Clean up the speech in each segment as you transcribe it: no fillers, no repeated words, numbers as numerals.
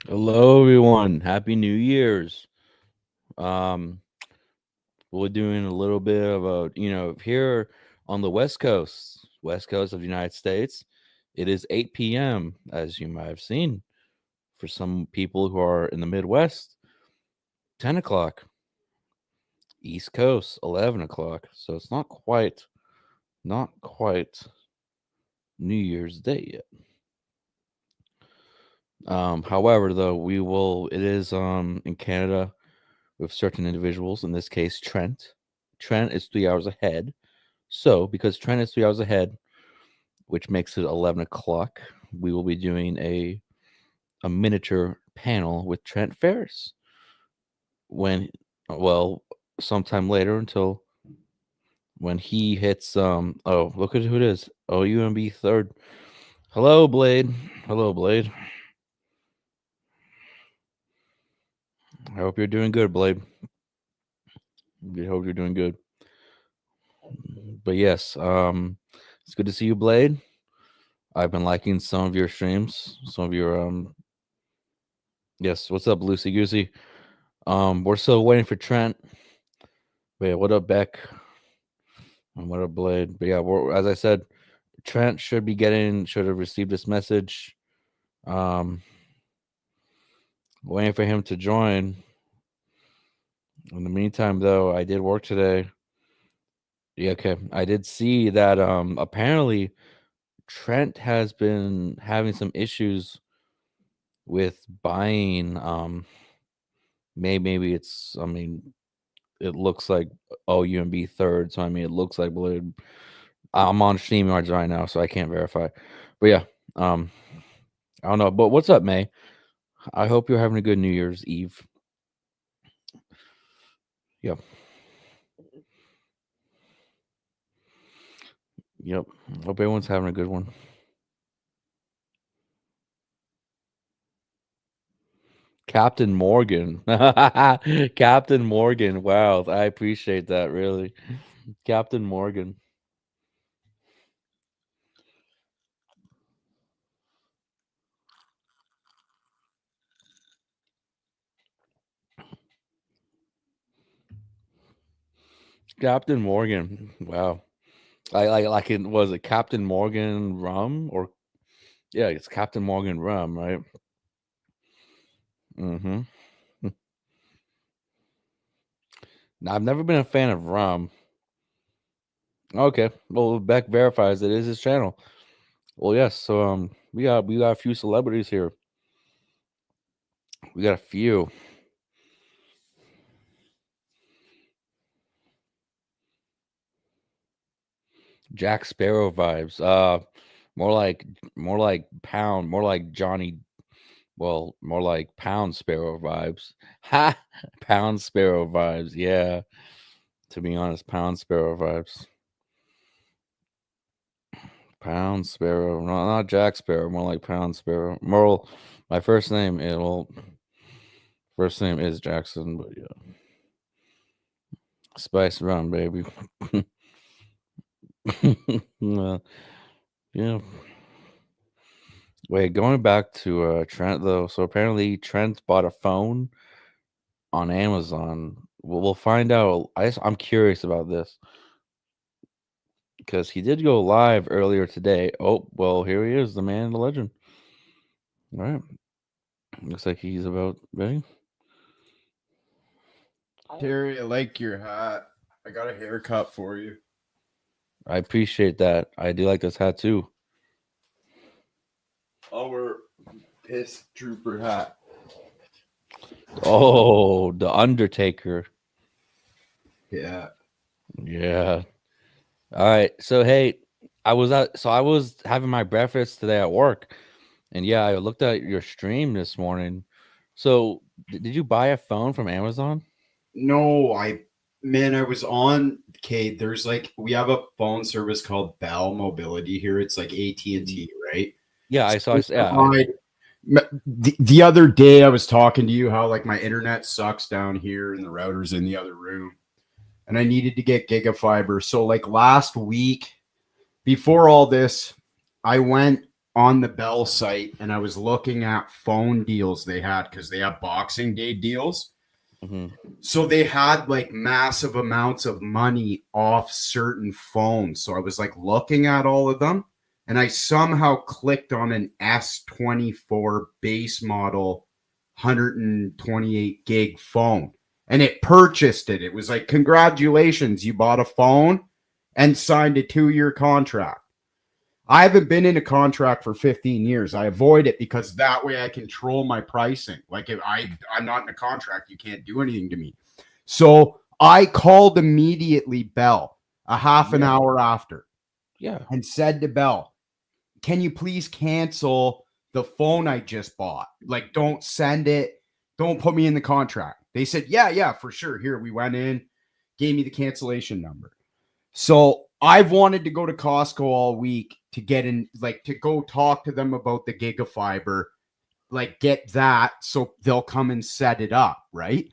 Hello, everyone. Happy New Year's. Um, we're doing a little bit of here on the West Coast of the United States. It is 8 p.m., as you might have seen. For some people who are in the Midwest, 10 o'clock. East Coast, 11 o'clock. So it's not quite New Year's Day yet. However, though, it is in Canada with certain individuals, in this case, Trent. Trent is 3 hours ahead. So, because Trent is 3 hours ahead, which makes it 11 o'clock, we will be doing a miniature panel with Trent Ferris when, well, sometime later until when he hits, oh, look at who it is. Oh, UMB third. Hello, Blade. Hello, Blade. I hope you're doing good, Blade. I hope you're doing good. But yes, it's good to see you, Blade. I've been liking some of your streams, some of your yes, what's up, Lucy Goosey? We're still waiting for Trent. But yeah, what up, Beck? And what up, Blade? But yeah, as I said, Trent should have received this message. Um, waiting for him to join. In the meantime, though, I did work today. Yeah, okay. I did see that apparently Trent has been having some issues with buying maybe it's it looks like UMB third, so it looks like Blade. I'm on StreamYards right now, so I can't verify. But yeah, um, I don't know. But what's up, May? I hope you're having a good New Year's Eve. Yep. Yep. Hope everyone's having a good one. Captain Morgan. Captain Morgan. Wow. I appreciate that, really. Captain Morgan. Captain Morgan. Wow. I like it. Was it Captain Morgan rum or yeah? It's Captain Morgan rum, right? Mm-hmm. Now, I've never been a fan of rum. Okay, well, Beck verifies it is his channel. Well, yes. So we got a few celebrities here. We got a few. Jack Sparrow vibes. More like Pound, more like Johnny. Well, more like Pound Sparrow vibes. Ha! Pound Sparrow vibes. Yeah. To be honest, Pound Sparrow vibes. Pound Sparrow. No, not Jack Sparrow. More like Pound Sparrow. Merle. My first name is Jackson, but yeah. Spice rum, baby. Yeah. Wait, going back to Trent though. So apparently Trent bought a phone on Amazon. We'll find out. I'm curious about this because he did go live earlier today. Oh, well, here he is, the man, the legend. All right. Looks like he's about ready. Terry, I like your hat. I got a haircut for you. I appreciate that. I do like this hat too. Our piss trooper hat. Oh, the Undertaker. Yeah. Yeah. All right. So hey, I was having my breakfast today at work, and yeah, I looked at your stream this morning. So did you buy a phone from Amazon? No, I was on. Okay, there's like we have a phone service called Bell Mobility here. It's like AT&T, right? Yeah, I saw. So Yeah, the other day I was talking to you how like my internet sucks down here and the router's in the other room, and I needed to get gigafiber. So like last week, before all this, I went on the Bell site and I was looking at phone deals they had because they have Boxing Day deals. Mm-hmm. So they had like massive amounts of money off certain phones. So I was like looking at all of them and I somehow clicked on an S24 base model 128 gig phone and it purchased it. It was like, congratulations, you bought a phone and signed a 2-year contract. I haven't been in a contract for 15 years. I avoid it because that way I control my pricing. Like if I'm not in a contract, you can't do anything to me. So I called immediately Bell a half an hour after. Yeah. And said to Bell, can you please cancel the phone I just bought? Like, don't send it. Don't put me in the contract. They said, yeah, for sure. Here, we went in, gave me the cancellation number. So I've wanted to go to Costco all week to get in, like to go talk to them about the Gigafiber, like get that so they'll come and set it up, right?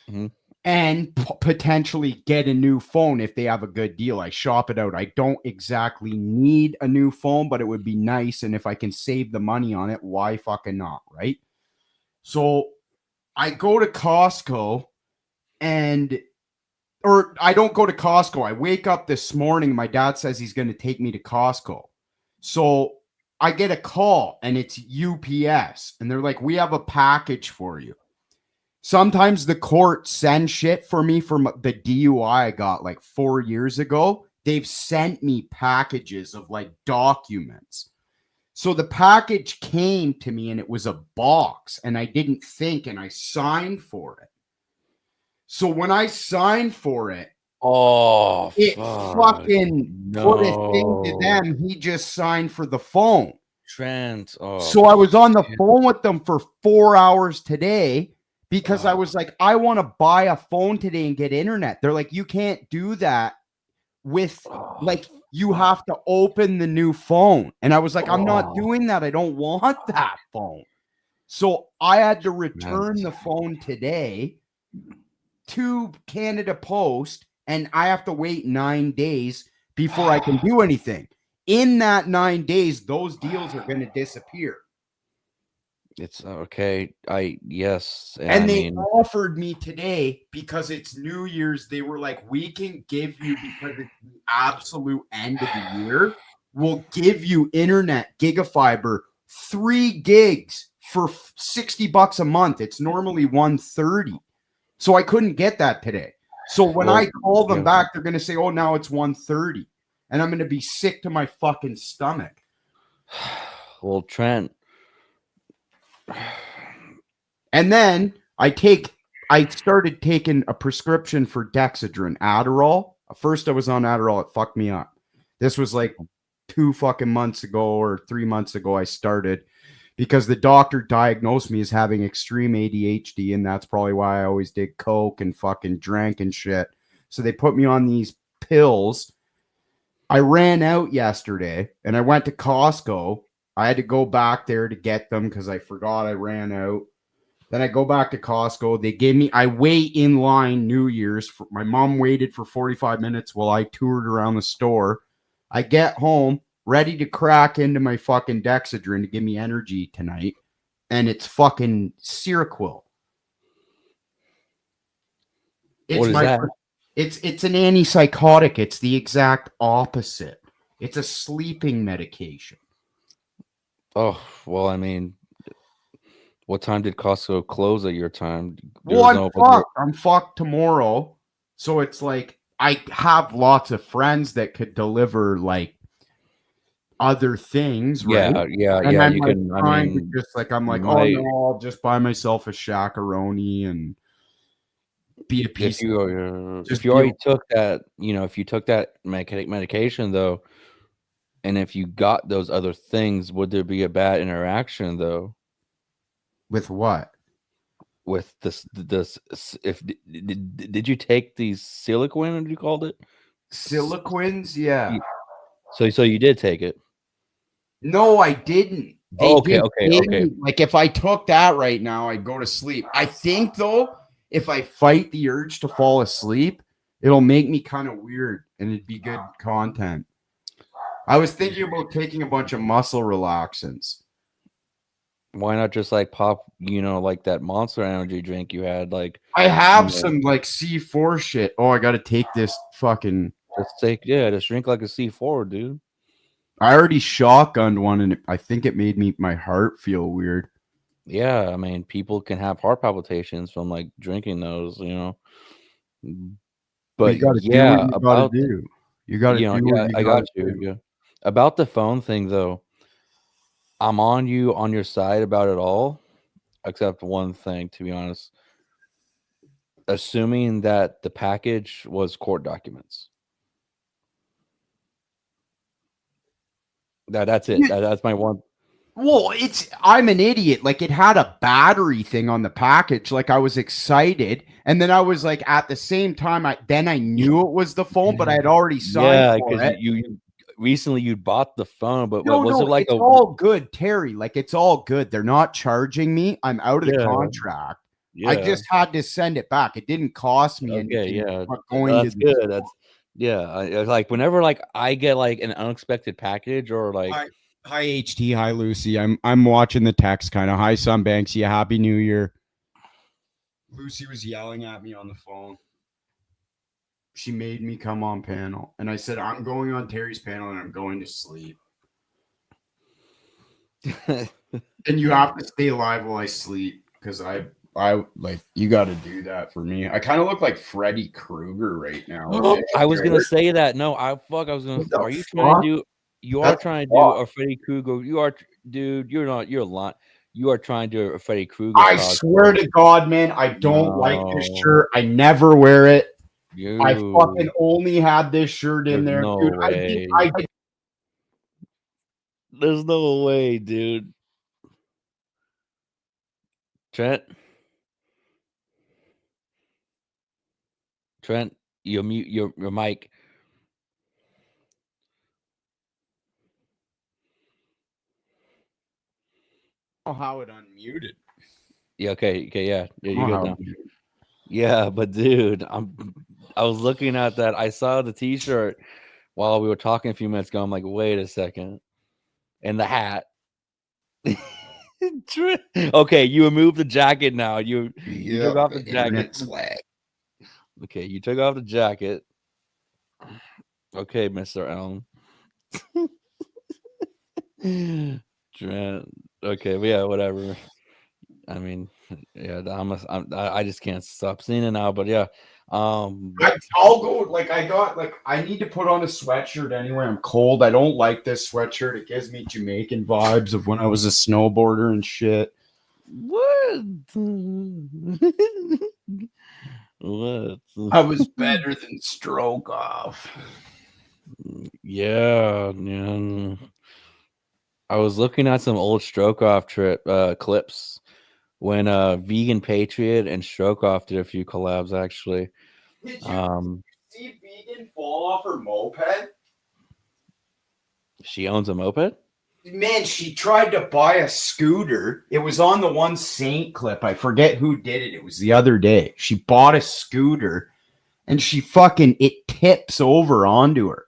Mm-hmm. And potentially get a new phone if they have a good deal. I shop it out. I don't exactly need a new phone, but it would be nice. And if I can save the money on it, why fucking not, right? So I go to Costco or I don't go to Costco. I wake up this morning. My dad says he's going to take me to Costco. So I get a call and it's UPS. And they're like, we have a package for you. Sometimes the court sends shit for me from the DUI I got like 4 years ago. They've sent me packages of like documents. So the package came to me and it was a box and I didn't think and I signed for it. So when I signed for it, it fucking put a thing to them. He just signed for the phone. Trent. So I was on the phone with them for 4 hours today because I was like, I want to buy a phone today and get internet. They're like, you can't do that with like, you have to open the new phone. And I was like, I'm not doing that. I don't want that phone. So I had to return the phone today to Canada Post, and I have to wait 9 days before I can do anything. In that 9 days, those deals are going to disappear. It's okay. Yes. And they offered me today because it's New Year's. They were like, we can give you, because it's the absolute end of the year, we'll give you internet, Gigafiber, 3 gigs for $60 a month. It's normally $130. So I couldn't get that today. So when I call them back, they're going to say, oh, now it's $130. And I'm going to be sick to my fucking stomach. Well, Trent. And then I started taking a prescription for Dexedrine, Adderall. First I was on Adderall. It fucked me up. This was like 2 fucking months ago or 3 months ago I started, because the doctor diagnosed me as having extreme ADHD, and that's probably why I always did coke and fucking drank and shit. So they put me on these pills. I ran out yesterday, and I went to Costco. I had to go back there to get them because I forgot I ran out. Then I go back to Costco. They gave me, I wait in line New Year's. My mom waited for 45 minutes while I toured around the store. I get home, ready to crack into my fucking Dexedrine to give me energy tonight. And it's fucking Seroquel. What is that? It's an antipsychotic. It's the exact opposite. It's a sleeping medication. Oh, well, I mean, what time did Costco close at your time? Well, I'm fucked. I'm fucked tomorrow. So it's like, I have lots of friends that could deliver like other things, right? Yeah. And You like, can. I mean, just like, I'm like, oh no, I'll just buy myself a shakaroni and be a piece. If you already took that, if you took that medication though, and if you got those other things, would there be a bad interaction though? With what? With this, if did you take these Siloquin? What you called it? Siloquins, yeah. So you did take it? No, I didn't. Okay. Like if I took that right now, I'd go to sleep. I think though, if I fight the urge to fall asleep, it'll make me kind of weird, and it'd be good content. I was thinking about taking a bunch of muscle relaxants. Why not just like pop, like that Monster Energy drink you had? Like, I have some like C4 shit. Oh, I got to take this fucking. just drink like a C4, dude. I already shotgunned one, and I think it made my heart feel weird. Yeah, I mean, people can have heart palpitations from like drinking those, Well, you But got to do what yeah, you got to do. You got to do what yeah, you I got got to you. do. Yeah, about the phone thing though, I'm on your side about it all, except one thing, to be honest. Assuming that the package was court documents. That's it. That's my one. Well, I'm an idiot. Like it had a battery thing on the package. Like I was excited, and then I was like, at the same time, I knew it was the phone, but I had already signed Yeah, for because it. you recently you bought the phone, but what No, was it no, like it's a all good, Terry. Like it's all good. They're not charging me. I'm out of the yeah, contract. I yeah. just had to send it back. It didn't cost me Okay, anything. yeah. But going to That's the good. That's yeah. Like whenever like I get like an unexpected package or like hi HT, hi Lucy. I'm watching the text kind of. Hi Sunbanks, yeah, happy New Year. Lucy was yelling at me on the phone. She made me come on panel, and I said I'm going on Terry's panel and I'm going to sleep. And you have to stay alive while I sleep because I like you got to do that for me. I kind of look like Freddy Krueger right now. I was gonna say that. No, I was gonna. What the Are you trying fuck? to do? You are That's trying to do fuck. a Freddy Krueger. You are, dude. You're not. You're lying. You are trying to do a Freddy Krueger I swear cosplay. to God, man, I don't like this No, shirt. I never wear it. I fucking you. only had this shirt in There's there, no dude. way. There's no way, dude. Trent. Trent. You mute your mic. know how it unmuted. Yeah. Okay. Okay. Yeah. Yeah. I You're don't know good how now. Yeah, but dude, I was looking at that. I saw the T-shirt while we were talking a few minutes ago. I'm like, wait a second, and the hat. Okay, you removed the jacket now. You took off the jacket. Okay, you took off the jacket. Okay, Mr. Allen. Trent. Okay, but yeah, whatever. I mean, yeah, I just can't stop seeing it now. But yeah, I'll go. Like I need to put on a sweatshirt anyway. I'm cold. I don't like this sweatshirt. It gives me Jamaican vibes of when I was a snowboarder and shit. what? What? I was better than Stroke Off. Yeah, yeah. I was looking at some old Stroke Off clips when Vegan Patriot and Stroke Off did a few collabs actually. Did you see Vegan fall off her moped? She owns a moped? Man, she tried to buy a scooter. It was on the one Saint clip. I forget who did it. It was the other day. She bought a scooter and it tips over onto her.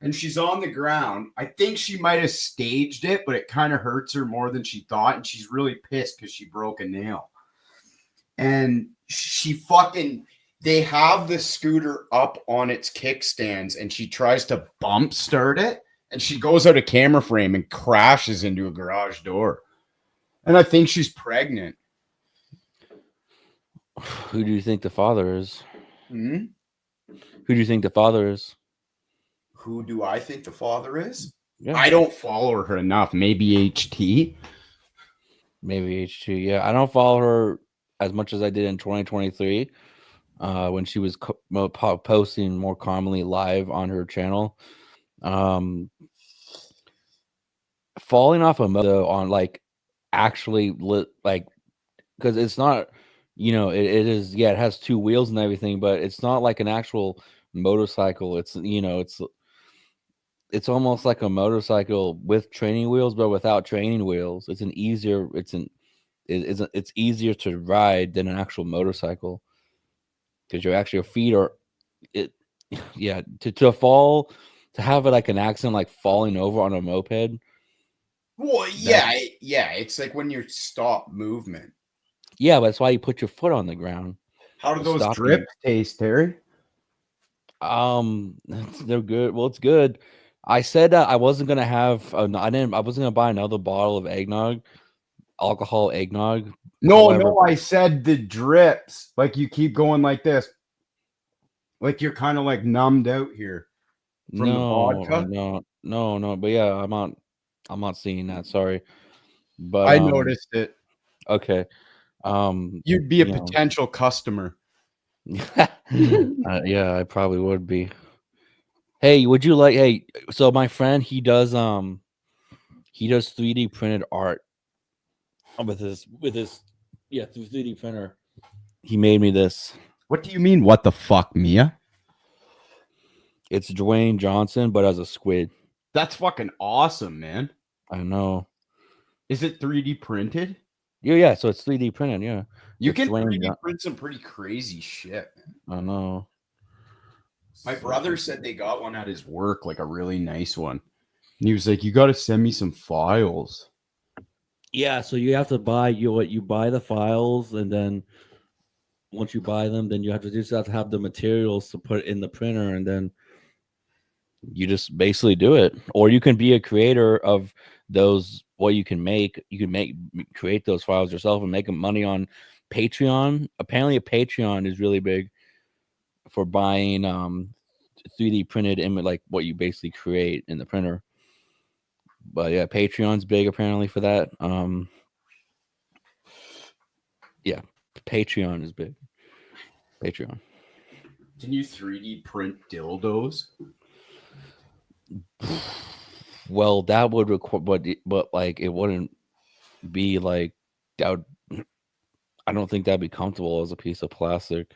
And she's on the ground. I think she might have staged it, but it kind of hurts her more than she thought. And she's really pissed because she broke a nail. And they have the scooter up on its kickstands and she tries to bump start it. And she goes out of camera frame and crashes into a garage door. And I think she's pregnant. Who do you think the father is? Hmm? Who do you think the father is? Who do I think the father is? Yeah. I don't follow her enough. Maybe HT. Maybe H2. Yeah, I don't follow her as much as I did in 2023 when she was posting more commonly live on her channel. Falling off a moto on like actually like because it's not it is it has two wheels and everything, but it's not like an actual motorcycle. It's it's almost like a motorcycle with training wheels but without training wheels. It's easier to ride than an actual motorcycle because your feet are it yeah to fall to have it like an accident, like falling over on a moped. Well, yeah, it's like when you stop movement. Yeah, but that's why you put your foot on the ground. How do to those stop drips taste, Terry? they're good. Well, it's good. I said that I wasn't gonna have. I wasn't gonna buy another bottle of eggnog, alcohol eggnog. However, No, I said the drips. Like you keep going like this. Like you're kind of like numbed out here from the vodka. no. But yeah, I'm not seeing that. Sorry, but I noticed it. okay. You'd be a You know, potential customer. yeah, I probably would be. Hey, would you like? Hey, so my friend, he does 3D printed art with his yeah, through 3D printer. He made me this. What do you mean? What the fuck, Mia? It's Dwayne Johnson, but as a squid. That's fucking awesome, man. I know. Is it 3D printed? Yeah. So it's 3D printed. Yeah, You it's can Dwayne 3D print some pretty crazy shit. I know. My brother said they got one at his work, like a really nice one. And he was like, "You got to send me some files." Yeah, so you have to buy you buy the files, and then once you buy them, then you have to just have to have the materials to put in the printer, and then you just basically do it. Or you can be a creator of those. What you can create those files yourself and make money on Patreon. Apparently, a Patreon is really big for buying 3D printed image, like what you basically create in the printer. But yeah, Patreon's big apparently for that. Yeah, Patreon is big. Patreon. Can you 3D print dildos? Well, that would require, but like it wouldn't be like that. I don't think that'd be comfortable as a piece of plastic.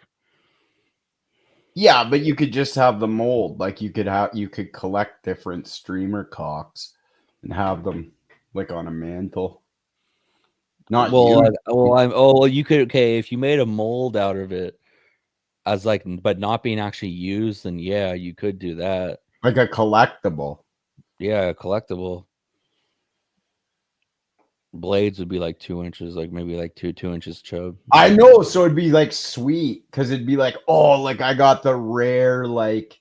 Yeah, but you could just have the mold. Like you could collect different streamer cocks and have them like on a mantle. Not Well, you. you could, okay, if you made a mold out of it as like, but not being actually used, then yeah, you could do that. Like a collectible. Yeah, collectible. Blades would be like 2 inches, like maybe like 2 inches chub. I know, so it'd be like sweet because it'd be like, oh, like I got the rare, like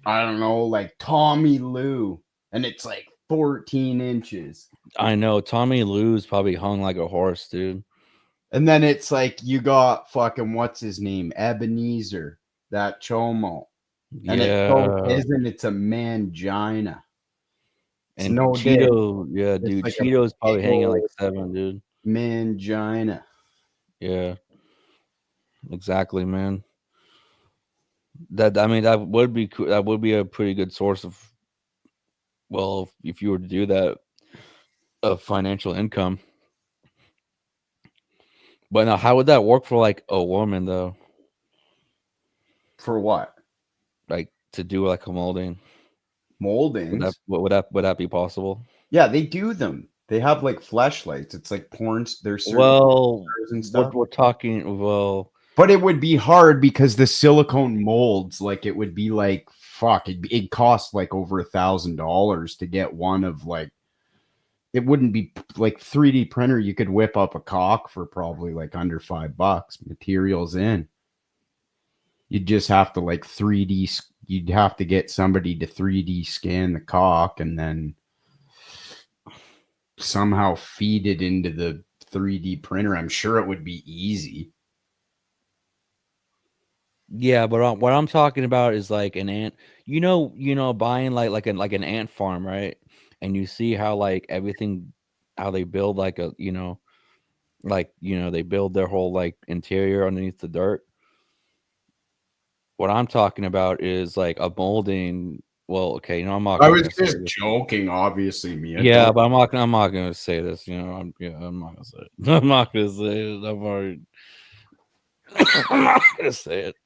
I don't know, like Tommy Lou, and it's like 14 inches. I know Tommy Lou's probably hung like a horse, dude. And then it's like you got fucking what's his name, Ebenezer, that chomo, and it's so Yeah, it's a mangina. It's and no dick. Cheeto, yeah, It's dude, like a Cheeto's probably big hanging like old 7, dude. mangina. Yeah, exactly, man. That, I mean, that would be that would be a pretty good source of, well, if you were to do that, of financial income. But now, how would that work for like a woman though? For what? Like to do like a molding? Moldings? Would that be possible? Yeah, they do them. They have like fleshlights. It's like porns. There's certain Well, and stuff. we're talking. Well, But it would be hard because the silicone molds, like it would be like fuck. It cost like over $1,000 to get one of like. It wouldn't be like 3D printer. You could whip up a cock for probably like under $5. Materials in. You'd just have to like 3D. You'd have to get somebody to 3D scan the cock and then somehow feed it into the 3D printer. I'm sure it would be easy. yeah, but what I'm talking about is like an ant. Buying like an ant farm, right? And you see how like everything, how they build like a, they build their whole like interior underneath the dirt. What I'm talking about is like a molding. Well, okay, I'm not. I was just joking, obviously, Mia. Yeah, but I'm not gonna say this. I'm not gonna say it. I'm not gonna say it. I'm not gonna say it.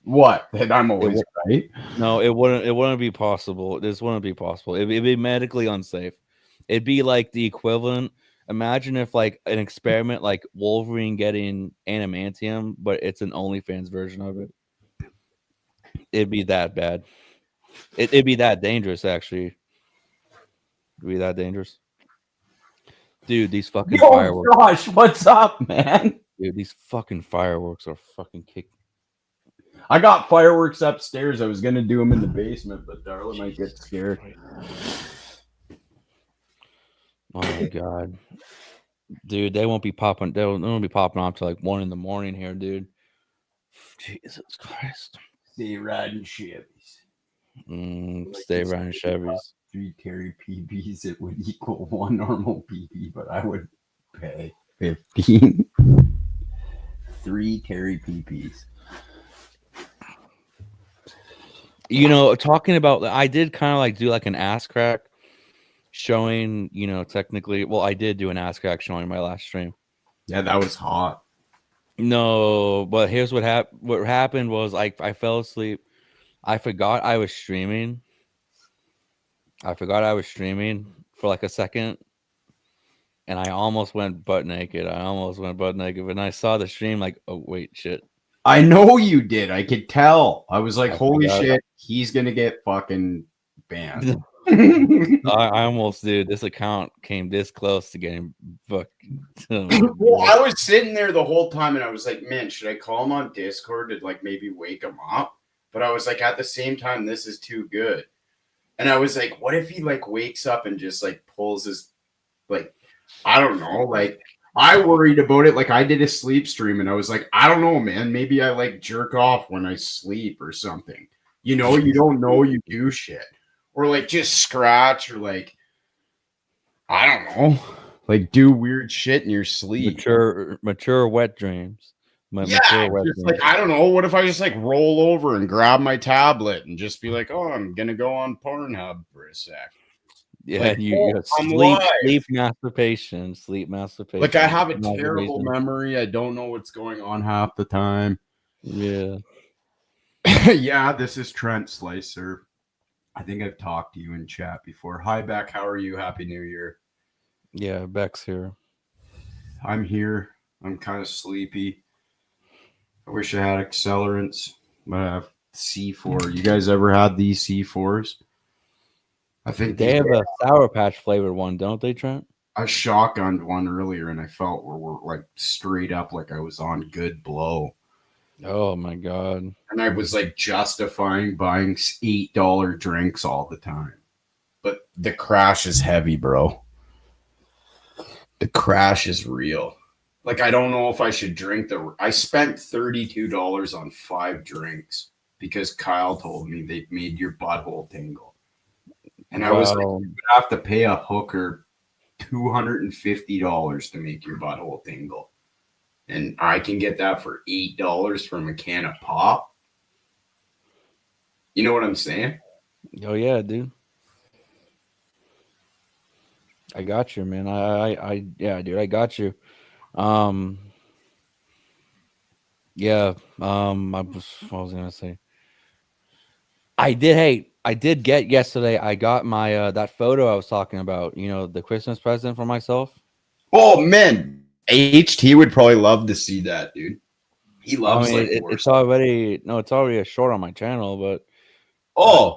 What? That I'm always right? No, it wouldn't be possible. This wouldn't be possible. It'd be medically unsafe. It'd be like the equivalent. Imagine if like an experiment like Wolverine getting adamantium, but it's an OnlyFans version of it. It'd be that bad. It'd be that dangerous, actually. It'd be that dangerous, dude. These fucking Yo, fireworks, Josh, what's up, man? dude. These fucking fireworks are fucking kick. I got fireworks upstairs. I was gonna do them in the basement, but Darla might get scared. Oh my god, dude. They won't be popping. They won't be popping off till like 1 a.m. here, dude. Jesus Christ. Stay riding Chevys. Stay riding Chevys. 3 Terry PBs, it would equal 1 normal PB, but I would pay 15. 3 Terry PBs. You know, talking about, I did kind of like do like an ass crack showing, you know, technically. Well, I did do an ass crack showing my last stream. Yeah, that was hot. No, but here's what happened. What happened was I fell asleep. I forgot I was streaming. For like a second, and I almost went butt naked. When I saw the stream, like, oh wait, shit. I know you did. I could tell. I was like, I holy forgot. shit, he's gonna get fucking banned. I almost, dude. This account came this close to getting fucking. Well, I was sitting there the whole time, and I was like, man, should I call him on Discord to like maybe wake him up? But I was like, at the same time, this is too good. And I was like, what if he like wakes up and just like pulls his, like, I don't know, like I worried about it. Like I did a sleep stream and I was like, I don't know, man, maybe I like jerk off when I sleep or something. You know, you don't know you do shit. Or like just scratch or like, I don't know, like do weird shit in your sleep. Mature wet dreams. Like I don't know. What if I just like roll over and grab my tablet and just be like, "Oh, I'm gonna go on Pornhub for a sec." Yeah, like, you sleep masturbation. Like I have a terrible memory. I don't know what's going on half the time. Yeah. Yeah, this is Trent Slicer. I think I've talked to you in chat before. Hi, Beck. How are you? Happy New Year. Yeah, Beck's here. I'm here. I'm kind of sleepy. I wish I had accelerants, but I have C4. You guys ever had these C4s? I think they have a Sour Patch flavored one, don't they, Trent? I shotgunned one earlier, and I felt we're like straight up like I was on good blow. Oh my god! And I was like justifying buying $8 drinks all the time, but the crash is heavy, bro. The crash is real. Like, I don't know if I should drink I spent $32 on 5 drinks because Kyle told me they made your butthole tingle. And I was like, you would have to pay a hooker $250 to make your butthole tingle. And I can get that for $8 from a can of pop. You know what I'm saying? Oh yeah, dude. I got you, man. Yeah, dude, I got you. Yeah. What was I gonna say? I did get yesterday. I got my that photo I was talking about. You know, the Christmas present for myself. Oh man, HT would probably love to see that, dude. He loves it's already a short on my channel, but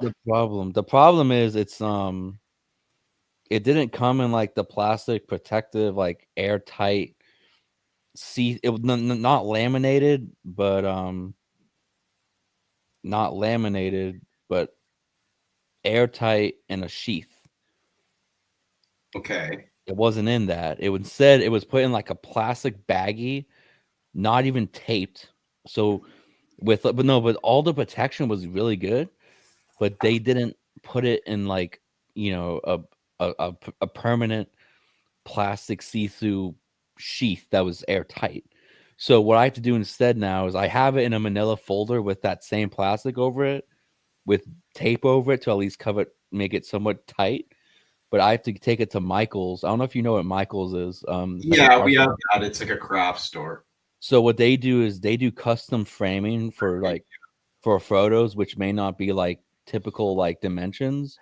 the problem is it's it didn't come in like the plastic protective, like airtight. It was not laminated, but airtight in a sheath. Okay. It wasn't in that. It was put in like a plastic baggie, not even taped. So but all the protection was really good, but they didn't put it in like, you know, a permanent plastic see-through sheath that was airtight. So what I have to do instead now is I have it in a manila folder with that same plastic over it, with tape over it to at least make it somewhat tight. But I have to take it to Michael's. I don't know if you know what Michael's is. Yeah, we have that. It's like a craft store. So what they do is they do custom framing for photos, which may not be like typical like dimensions.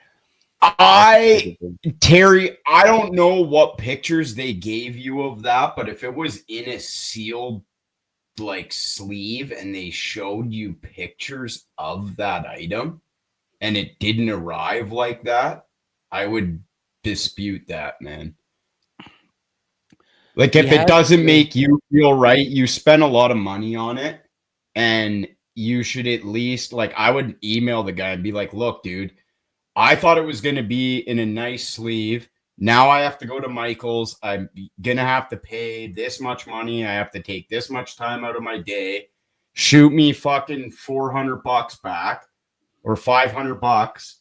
Terry, I don't know what pictures they gave you of that, but if it was in a sealed like sleeve and they showed you pictures of that item and it didn't arrive like that, I would dispute that, man. Like, if it doesn't make you feel right, you spend a lot of money on it, and you should at least, like, I would email the guy and be like, look, dude, I thought it was going to be in a nice sleeve. Now I have to go to Michael's. I'm going to have to pay this much money. I have to take this much time out of my day. Shoot me fucking $400 back or $500,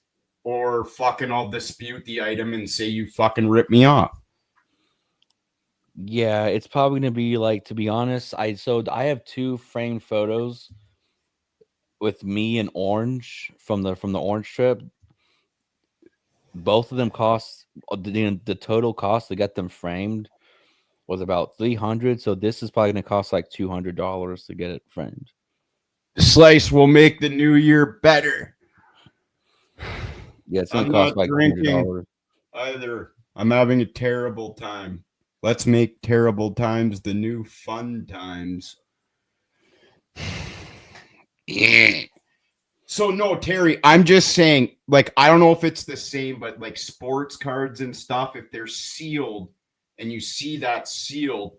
or fucking I'll dispute the item and say you fucking rip me off. Yeah, it's probably gonna be like, to be honest, I have 2 framed photos with me and Orange from the Orange trip. Both of them cost the total cost to get them framed was about $300. So this is probably gonna cost like $200 to get it framed. Slice will make the new year better. Yeah, it's gonna cost like $200 either. I'm having a terrible time. Let's make terrible times the new fun times. Yeah. So no, Terry, I'm just saying, like, I don't know if it's the same, but like sports cards and stuff, if they're sealed and you see that sealed,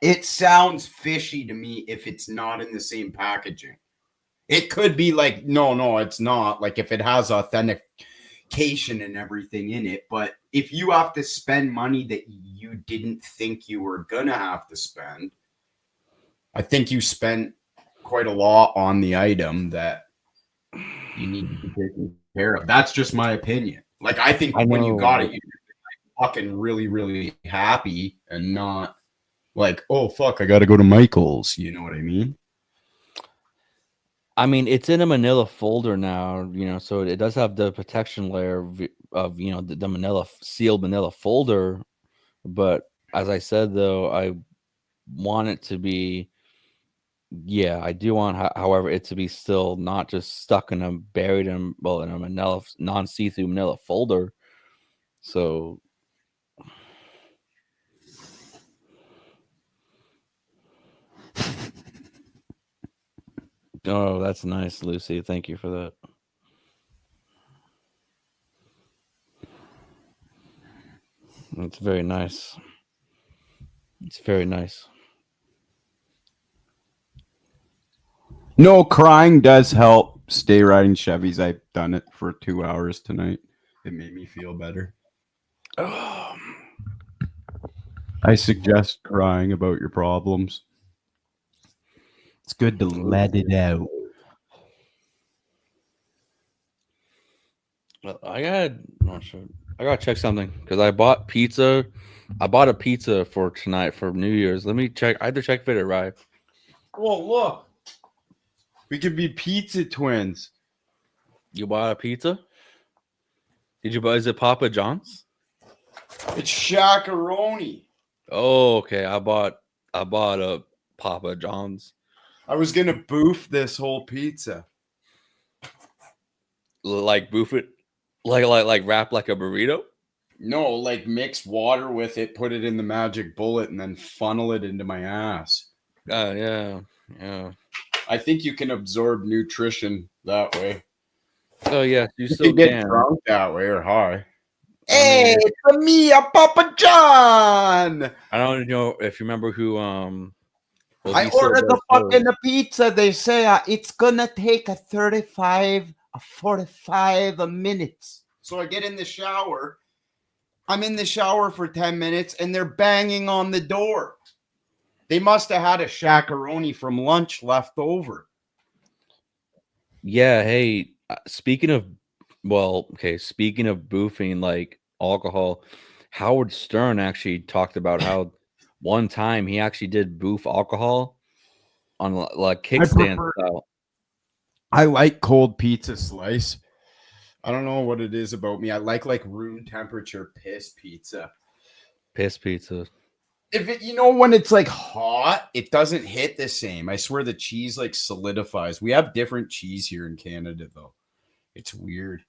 it sounds fishy to me if it's not in the same packaging. It could be like, no, it's not. Like, if it has authentication and everything in it, but if you have to spend money that you didn't think you were gonna have to spend, I think you spent quite a lot on the item that you need to be taken care of. That's just my opinion. Like, I think when you got it, you're fucking really, really happy and not like, oh fuck, I gotta go to Michael's. You know what I mean? I mean, it's in a manila folder now, so it does have the protection layer of the manila sealed manila folder. But as I said, though, I want it to be, I do want, however, it to be still not just stuck in buried in a manila non-see-through manila folder. So. Oh, that's nice, Lucy. Thank you for that. It's very nice. It's very nice. No, crying does help. Stay riding Chevys. I've done it for 2 hours tonight. It made me feel better. I suggest crying about your problems. It's good to let it out. I gotta check something because I bought pizza. I bought a pizza for tonight for New Year's. Let me check. I had to check if it arrived. Well, look, we could be pizza twins. You bought a pizza? Did you buy? Is it Papa John's? It's shakaroni. Oh, okay. I bought a Papa John's. I was gonna boof this whole pizza. Like boof it, like wrap like a burrito. No, like mix water with it, put it in the magic bullet, and then funnel it into my ass. Yeah. I think you can absorb nutrition that way. Oh yeah, you still can get drunk that way or high. Hey, it's me, Papa John. I don't know if you remember who. I ordered the fucking pizza. They say it's gonna take 45 minutes. So I get in the shower. I'm in the shower for 10 minutes, and they're banging on the door. They must have had a shakaroni from lunch left over. Yeah. Hey, speaking of boofing like alcohol, Howard Stern actually talked about how one time he actually did boof alcohol on like kickstand style. I like cold pizza slice. I don't know what it is about me. I like room temperature piss pizza. Piss pizza. If it, when it's like hot, it doesn't hit the same. I swear the cheese like solidifies. We have different cheese here in Canada though. It's weird.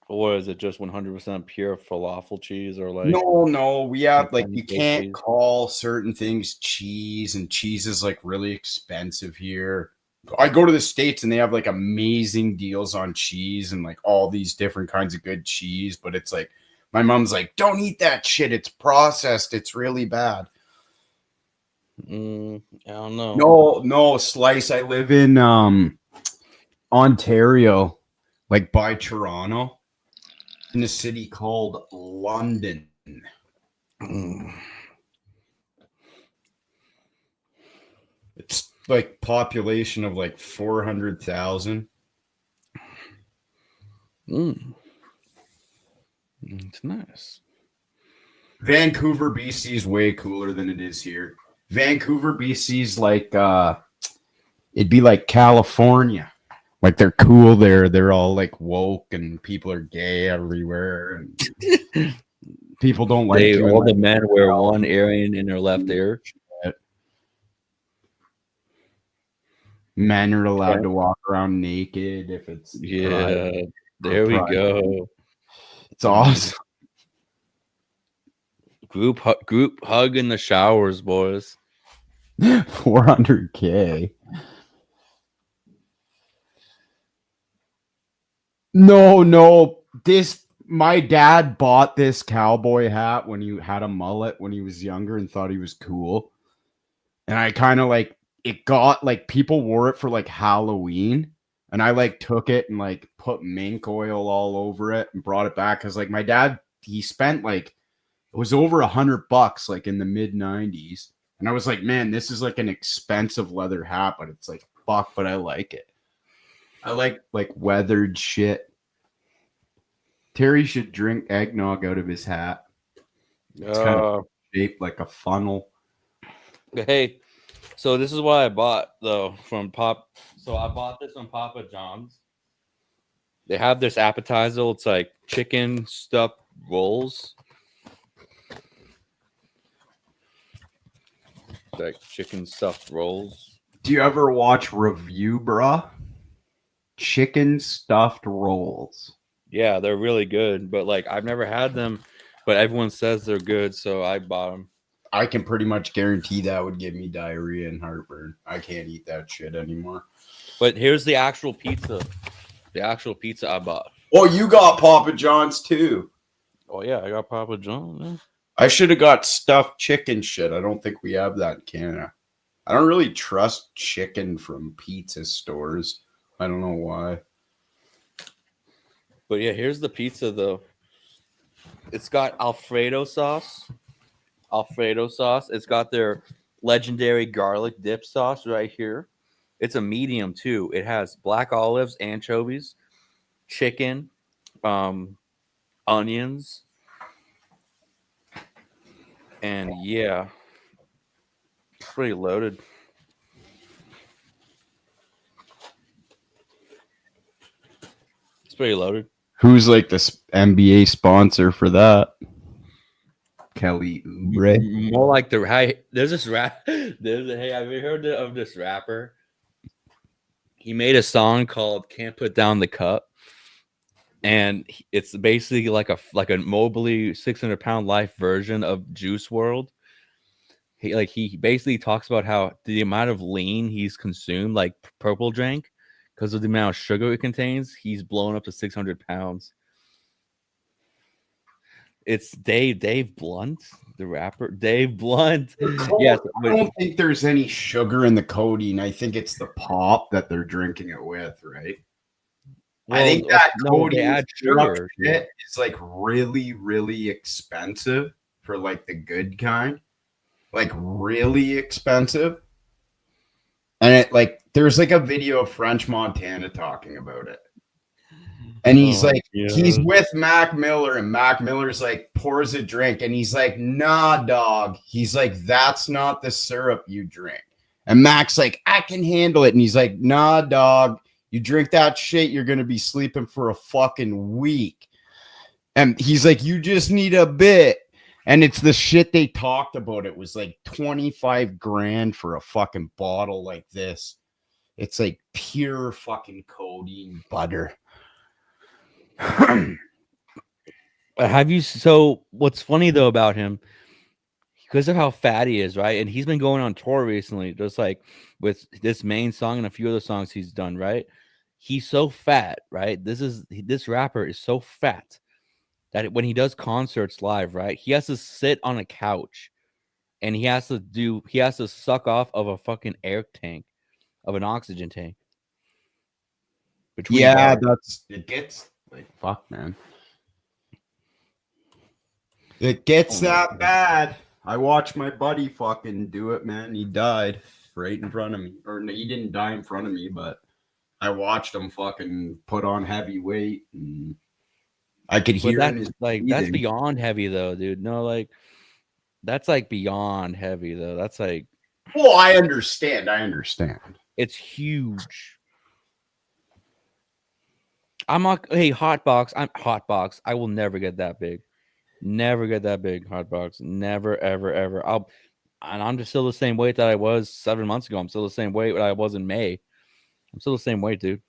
Or is it just 100% pure falafel cheese or like? No. We have like you can't cheese. Call certain things cheese, and cheese is like really expensive here. I go to the States and they have like amazing deals on cheese and like all these different kinds of good cheese. But it's like, my mom's like, don't eat that shit. It's processed. It's really bad. I don't know. No, Slice. I live in Ontario, like by Toronto, in a city called London. It's like population of like 400,000. It's nice. Vancouver, BC is way cooler than it is here. Vancouver, BC's like it'd be like California. Like they're cool there. They're all like woke and people are gay everywhere and people don't like all the men wear one earring in their left ear. Men are allowed to walk around naked if it's there we go. It's awesome. Group hug in the showers, boys. 400K. No. My dad bought this cowboy hat when he had a mullet when he was younger and thought he was cool. And I kind of like, it got like people wore it for like Halloween. And I like took it and like put mink oil all over it and brought it back. Cause like my dad, he spent like, it was over $100 like in the mid 90s. And I was like, man, this is like an expensive leather hat, but it's like fuck, but I like it. I like weathered shit. Terry should drink eggnog out of his hat. It's kind of shaped like a funnel. Hey, so this is what I bought though from Pop. So I bought this from Papa John's. They have this appetizer. It's like chicken stuffed rolls. Like chicken stuffed rolls. Do you ever watch Review, bruh? Chicken stuffed rolls. Yeah, they're really good. But like I've never had them, but everyone says they're good, so I bought them. I can pretty much guarantee that would give me diarrhea and heartburn. I can't eat that shit anymore. But here's the actual pizza. The actual pizza I bought. Oh, you got Papa John's too. Oh yeah, I got Papa John's. Yeah. I should have got stuffed chicken shit. I don't think we have that in Canada. I don't really trust chicken from pizza stores. I don't know why. But yeah, here's the pizza though. It's got Alfredo sauce. It's got their legendary garlic dip sauce right here. It's a medium too. It has black olives, anchovies, chicken, onions, and yeah, it's pretty loaded. It's pretty loaded. Who's like this NBA sponsor for that? Kelly Oubre. More like there's this rap. Have you heard of this rapper? He made a song called "Can't Put Down the Cup," and it's basically like a Mobley 600-pound life version of Juice WRLD. He basically talks about how the amount of lean he's consumed, like purple drink, because of the amount of sugar it contains, he's blown up to 600 pounds. It's Dave Blunt, the rapper. Dave Blunt. Yes, I don't think there's any sugar in the codeine. I think it's the pop that they're drinking it with, right? Well, I think that codeine sugar shit is like really, really expensive for like the good kind. Like really expensive. And it like there's like a video of French Montana talking about it. And he's he's with Mac Miller, and Mac Miller's like pours a drink, and he's like, nah, dog. He's like, that's not the syrup you drink. And Mac's like, I can handle it. And he's like, nah, dog. You drink that shit, you're gonna be sleeping for a fucking week. And he's like, you just need a bit. And it's the shit they talked about. It was like 25 grand for a fucking bottle like this. It's like pure fucking codeine butter. Have you? So what's funny though about him? because of how fat he is, right? And he's been going on tour recently, just like with this main song and a few other songs he's done, right? He's so fat, right? This rapper is so fat that when he does concerts live, right, he has to sit on a couch and he has to suck off of a fucking air tank, of an oxygen tank. Between bars. it gets like fuck, man. It gets that bad. I watched my buddy fucking do it, man. He died right in front of me. Or no, he didn't die in front of me, but I watched him fucking put on heavy weight, and I could hear his like that's beyond heavy though, dude. No, like that's like beyond heavy though. That's like, well, I understand. It's huge. I'm not. Hey, Hotbox. I'm Hotbox. I will never get that big. Never get that big, Hotbox. Never, ever, ever. I'm just still the same weight that I was 7 months ago. I'm still the same weight that I was in May. I'm still the same weight, dude.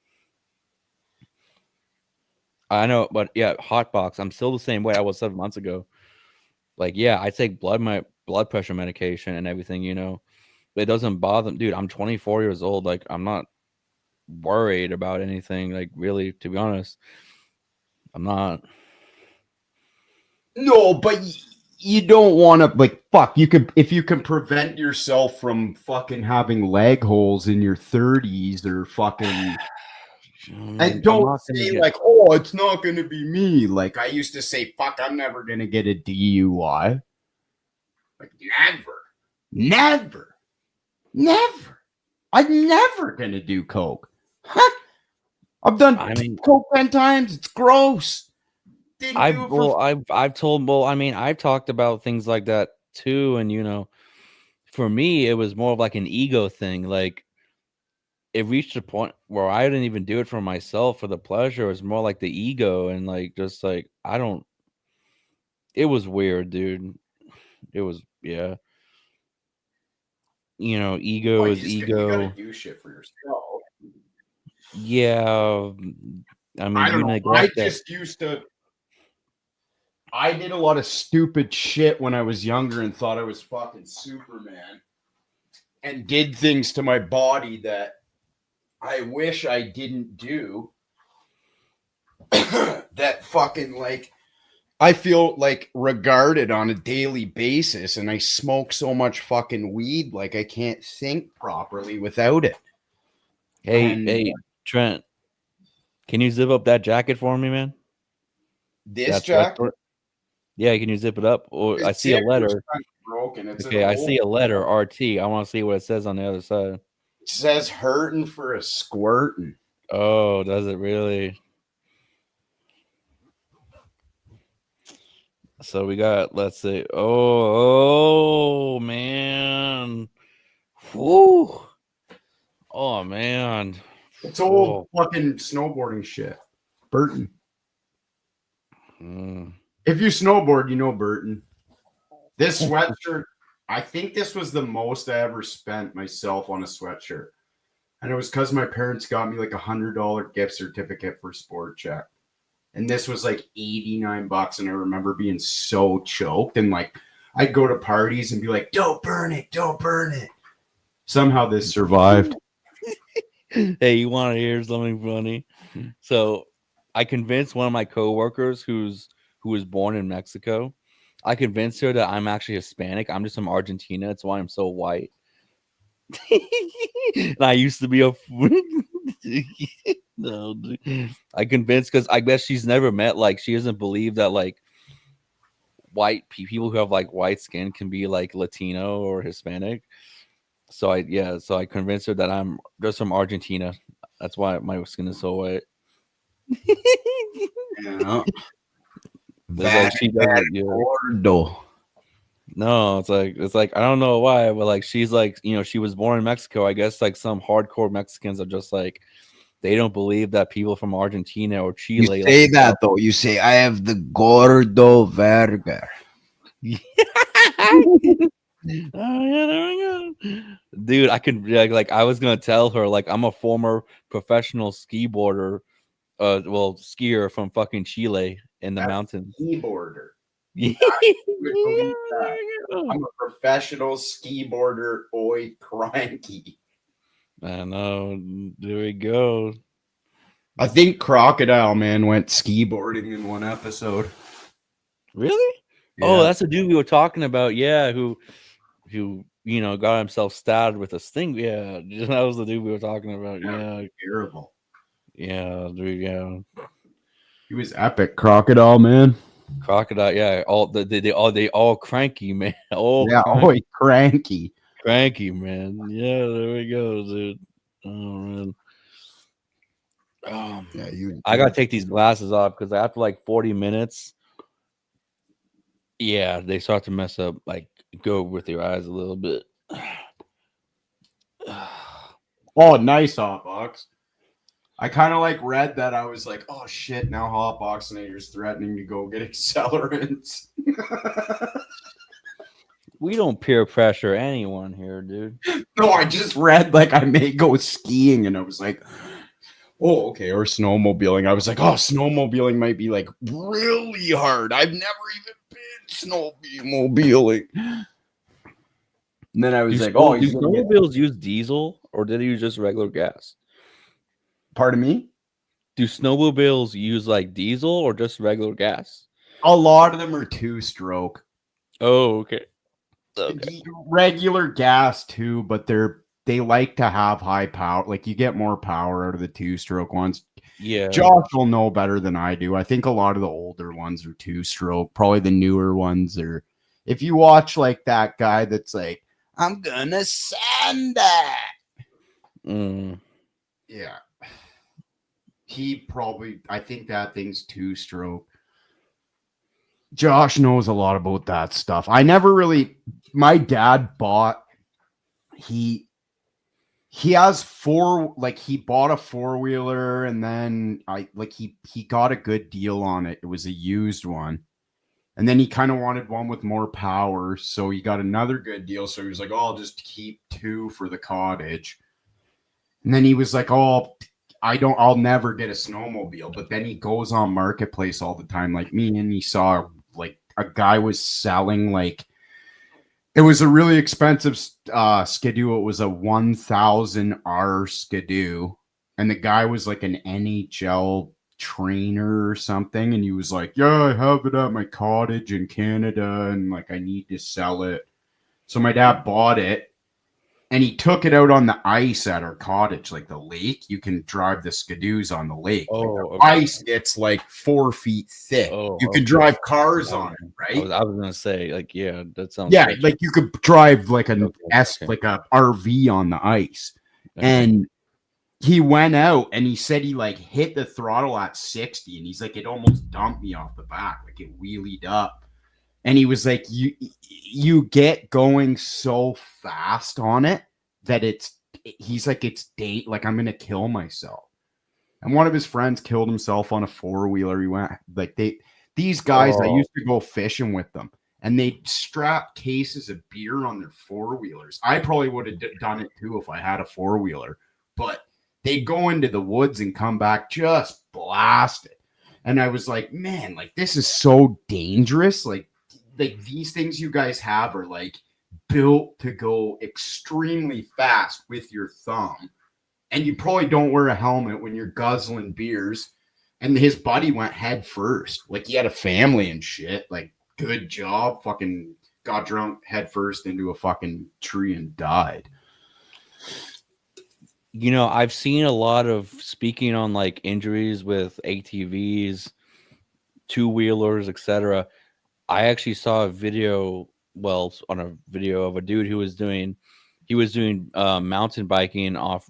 I know, but yeah, Hotbox. I'm still the same weight I was 7 months ago. Like, yeah, I take my blood pressure medication and everything, you know. But it doesn't bother me, dude. I'm 24 years old. Like, I'm not worried about anything. Like, really, to be honest, I'm not. No, but you don't want to, like, fuck. You could, if you can prevent yourself from fucking having leg holes in your 30s or fucking. And don't say like, oh, it's not going to be me. Like I used to say, fuck, I'm never going to get a DUI. Like never. I'm never going to do coke. Huh? I've done coke 10 times. It's gross. I've talked about things like that too. And, you know, for me, it was more of like an ego thing. Like, it reached a point where I didn't even do it for myself for the pleasure. It was more like the ego and like just like it was weird, dude. It was, yeah. You know, ego is ego. You gotta do shit for yourself. Yeah. I mean, I don't know. I did a lot of stupid shit when I was younger and thought I was fucking Superman and did things to my body that I wish I didn't do. That fucking, like, I feel like regarded on a daily basis, and I smoke so much fucking weed, like I can't think properly without it. Hey, Trent, can you zip up that jacket for me, man? This jacket? Yeah, can you zip it up? Or I see a letter. Broken. It's okay, I see a letter, RT. I want to see what it says on the other side. It says hurting for a squirting. Oh, does it really? So we got, let's see. Oh man. Whoo. Oh man. It's old fucking snowboarding shit. Burton. If you snowboard, you know Burton. This sweatshirt, I think this was the most I ever spent myself on a sweatshirt. And it was because my parents got me like $100 gift certificate for Sport Check. And this was like $89. And I remember being so choked. And like, I'd go to parties and be like, don't burn it. Don't burn it. Somehow this survived. Hey, you want to hear something funny? So I convinced one of my coworkers who was born in Mexico. I convinced her that I'm actually Hispanic. I'm just from Argentina. That's why I'm so white. And I used to be a no, I convinced, because I guess she's never met, like, she doesn't believe that like white people who have like white skin can be like Latino or Hispanic. So I convinced her that I'm just from Argentina. That's why my skin is so white. Yeah. Like she doesn't, no, it's like I don't know why, but like she's like, you know, she was born in Mexico. I guess like some hardcore Mexicans are just like, they don't believe that people from Argentina or Chile. You say like, that though. You say I have the gordo verga. Oh yeah, there we go. Dude, I could like I was gonna tell her like I'm a former professional skier from fucking Chile in the mountains. Skiboarder. would believe that. I'm a professional ski boarder. Oi, cranky. I know. There we go. I think Crocodile Man went ski boarding in one episode. Really? Yeah. Oh, that's the dude we were talking about. Yeah, who got himself stabbed with a sting. Yeah, that was the dude we were talking about. Yeah, terrible. Yeah, dude. Yeah, he was epic. Crocodile Man. Crocodile. Yeah, they all cranky, man. All cranky. Cranky, man. Yeah, there we go, dude. Oh man. Yeah, I gotta take these glasses off because after like 40 minutes, yeah, they start to mess up, like go with your eyes a little bit. Oh, nice Hotbox. I kind of like read that. I was like, oh shit, now Hotboxinator's threatening to go get accelerants. We don't peer pressure anyone here, dude. No, I just read like I may go skiing, and I was like, oh, okay, or snowmobiling. I was like, oh, snowmobiling might be like really hard. I've never even been snowmobiling. And then I was like, oh, do snowmobiles use diesel or did they use just regular gas? Pardon me? Do snowmobiles use like diesel or just regular gas? A lot of them are two-stroke. Oh, okay. Regular gas too, but they like to have high power. Like you get more power out of the two-stroke ones. Yeah. Josh will know better than I do. I think a lot of the older ones are two-stroke. Probably the newer ones are. If you watch like that guy that's like, I'm gonna sand that. Yeah. I think that thing's two-stroke. Josh knows a lot about that stuff. I never really, my dad bought, he has he bought a four-wheeler and then he got a good deal on it. It was a used one. And then he kind of wanted one with more power. So he got another good deal. So he was like, oh, I'll just keep two for the cottage. And then he was like, oh, I'll never get a snowmobile. But then he goes on Marketplace all the time like me. And he saw like a guy was selling it was a really expensive Skidoo. It was a 1000R Skidoo. And the guy was like an NHL trainer or something. And he was like, yeah, I have it at my cottage in Canada. And like, I need to sell it. So my dad bought it. And he took it out on the ice at our cottage, like the lake. You can drive the Skidoos on the lake. Oh, ice gets like 4 feet thick. You can drive cars on it, right? I was gonna say, like, yeah, that sounds. Yeah, like you could drive like like a RV on the ice. Okay. And he went out and he said he like hit the throttle at 60, and he's like, it almost dumped me off the back, like it wheelied up. And he was like, you get going so fast on it that he's like, it's date, like I'm going to kill myself. And one of his friends killed himself on a four-wheeler. He went like these guys, I used to go fishing with them and they strap cases of beer on their four-wheelers. I probably would have done it too if I had a four-wheeler, but they go into the woods and come back just blasted. And I was like, man, like this is so dangerous. Like these things you guys have are like built to go extremely fast with your thumb. And you probably don't wear a helmet when you're guzzling beers. And his buddy went head first. Like he had a family and shit. Like good job. Fucking got drunk head first into a fucking tree and died. You know, I've seen a lot of speaking on like injuries with ATVs, two-wheelers, etc. I actually saw a video, on a video of a dude who was doing mountain biking on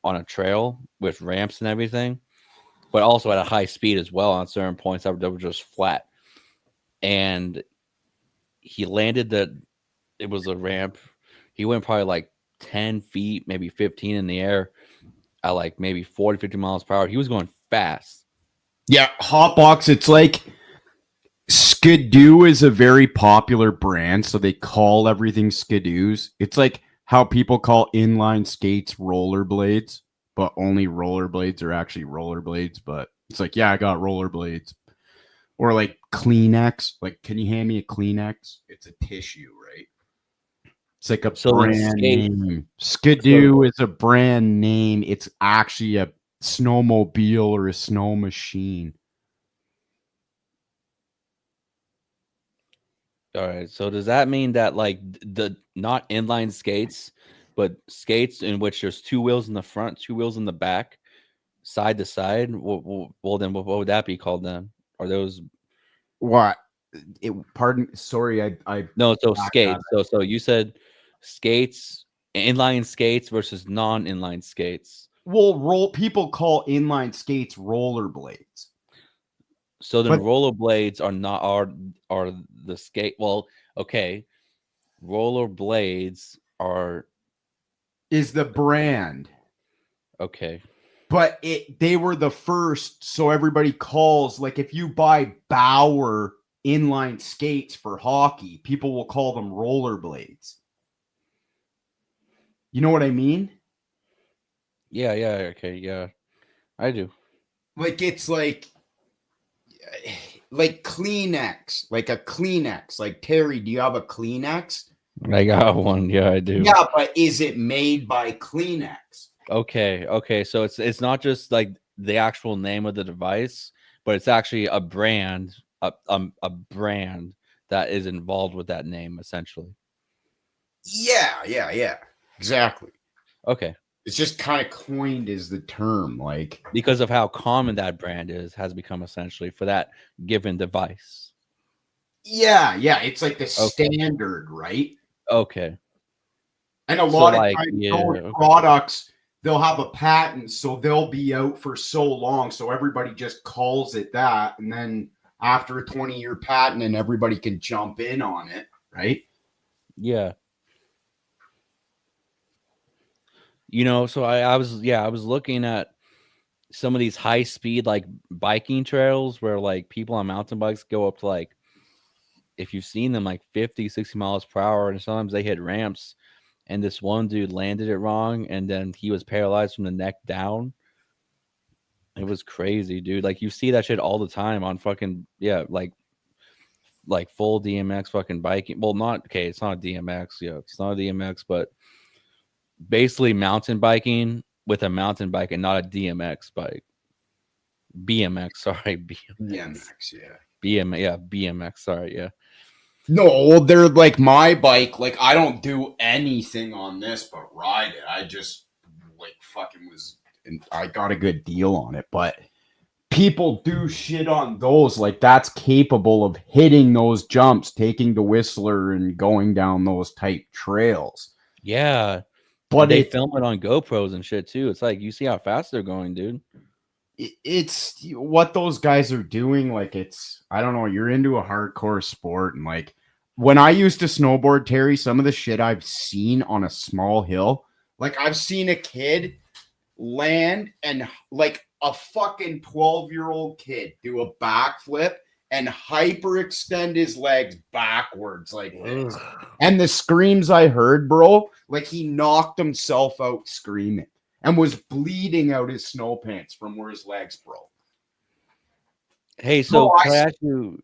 a trail with ramps and everything, but also at a high speed as well on certain points that were just flat. And he landed it was a ramp. He went probably like 10 feet, maybe 15 in the air at like maybe 40, 50 miles per hour. He was going fast. Yeah, Hotbox, it's like Skidoo is a very popular brand, so they call everything Skidoos. It's like how people call inline skates rollerblades, but only rollerblades are actually rollerblades. But it's like, yeah, I got rollerblades. Or like Kleenex. Like, can you hand me a Kleenex? It's a tissue, right? It's like a brand name. Skidoo is a brand name. It's actually a snowmobile or a snow machine. All right. So does that mean that like the not inline skates, but skates in which there's two wheels in the front, two wheels in the back, side to side? Well, then what would that be called then? Are those what? Pardon. Sorry, I no? So skates. So you said skates, inline skates versus non-inline skates. Well, people call inline skates rollerblades. So then rollerblades are not are the skate. Well, okay, rollerblades is the brand. Okay. But they were the first, so everybody calls, like if you buy Bauer inline skates for hockey, people will call them rollerblades. You know what I mean? Yeah, okay, yeah. I do. Like it's like Kleenex, like a Kleenex. Like, Terry, do you have a Kleenex? I got one. Yeah, I do. Yeah, but is it made by Kleenex? Okay. So it's not just like the actual name of the device, but it's actually a brand, a brand that is involved with that name, essentially. Yeah. Exactly. Okay. It's just kind of coined as the term, like because of how common that brand has become essentially for that given device. Yeah. It's like the standard, right? Okay. And a lot of times those products, they'll have a patent, so they'll be out for so long, so everybody just calls it that, and then after a 20-year patent, and everybody can jump in on it, right? Yeah. You know, so I was looking at some of these high speed like biking trails where like people on mountain bikes go up to like, if you've seen them, like 50, 60 miles per hour, and sometimes they hit ramps, and this one dude landed it wrong, and then he was paralyzed from the neck down. It was crazy, dude. Like you see that shit all the time on fucking like full DMX fucking biking. Well, it's not a DMX. Yeah, it's not a DMX, but basically mountain biking with a mountain bike and not a DMX bike. BMX, sorry. BMX, yeah. BMX, sorry, yeah. No, they're like my bike. Like, I don't do anything on this but ride it. I just like fucking and I got a good deal on it, but people do shit on those. Like, that's capable of hitting those jumps, taking the Whistler and going down those type trails. Yeah. But they film it on GoPros and shit too. It's like, you see how fast they're going, dude. It's what those guys are doing. Like, I don't know, you're into a hardcore sport, and like when I used to snowboard, Terry, some of the shit I've seen on a small hill, like I've seen a kid land and like a fucking 12-year-old kid do a backflip and hyperextend his legs backwards like this. And the screams I heard, bro, like he knocked himself out screaming and was bleeding out his snow pants from where his legs broke. Hey, so can I ask you?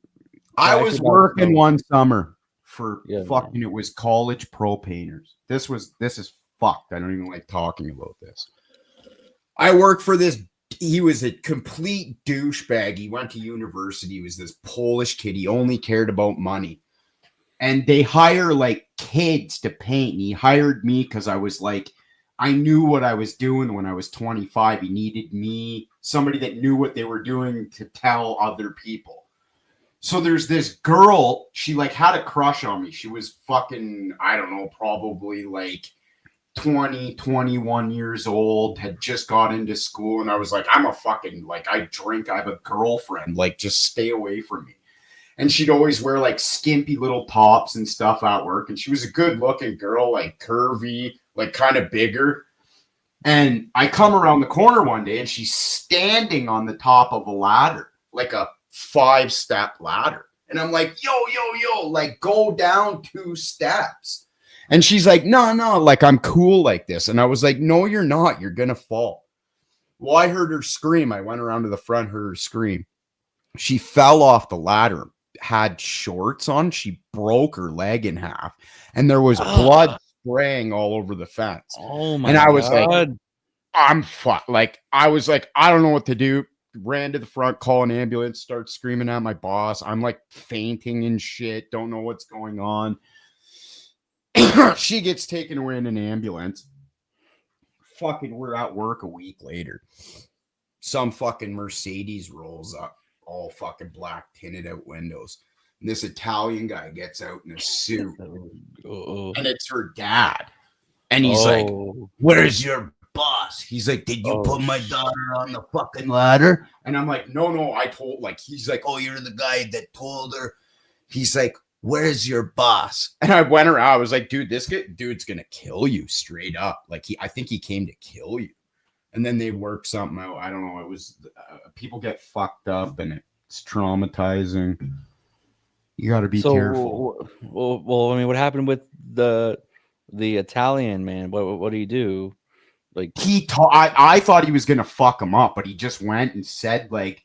I was working one summer for fucking, it was college pro painters. This is fucked. I don't even like talking about this. I worked for this. He was a complete douchebag. He went to university. He was this Polish kid. He only cared about money. And they hire like kids to paint. And he hired me because I was like, I knew what I was doing when I was 25. He needed me, somebody that knew what they were doing, to tell other people. So there's this girl, she like had a crush on me. She was fucking, I don't know, probably like 20, 21 years old, had just got into school. And I was like, I'm a fucking, like, I drink, I have a girlfriend, like, just stay away from me. And she'd always wear like skimpy little tops and stuff at work. And she was a good looking girl, like curvy, like kind of bigger. And I come around the corner one day and she's standing on the top of a ladder, like a 5-step ladder. And I'm like, yo, like go down 2 steps. And she's like, no, like I'm cool like this. And I was like, no, you're not. You're going to fall. Well, I heard her scream. I went around to the front, heard her scream. She fell off the ladder, had shorts on. She broke her leg in half, and there was blood spraying all over the fence. Oh my And I was like, God. I'm fucked. Like, I was like, I don't know what to do. Ran to the front, call an ambulance, start screaming at my boss. I'm like fainting and shit. Don't know what's going on. She gets taken away in an ambulance. Fucking, we're at work a week later. Some fucking Mercedes rolls up, all fucking black, tinted out windows. And this Italian guy gets out in a suit, and it's her dad. And he's like, "Where's your boss?" He's like, "Did you put my daughter on the fucking ladder?" And I'm like, no, I told, like, he's like, "Oh, you're the guy that told her." He's like, "Where's your boss?" And I went around, I was like, dude, this dude's gonna kill you straight up. Like, I think he came to kill you. And then they work something out. I don't know. It was people get fucked up, and it's traumatizing. You got to be careful. Well, I mean, what happened with the Italian man? What do you do? Like, I thought he was gonna fuck him up, but he just went and said, like,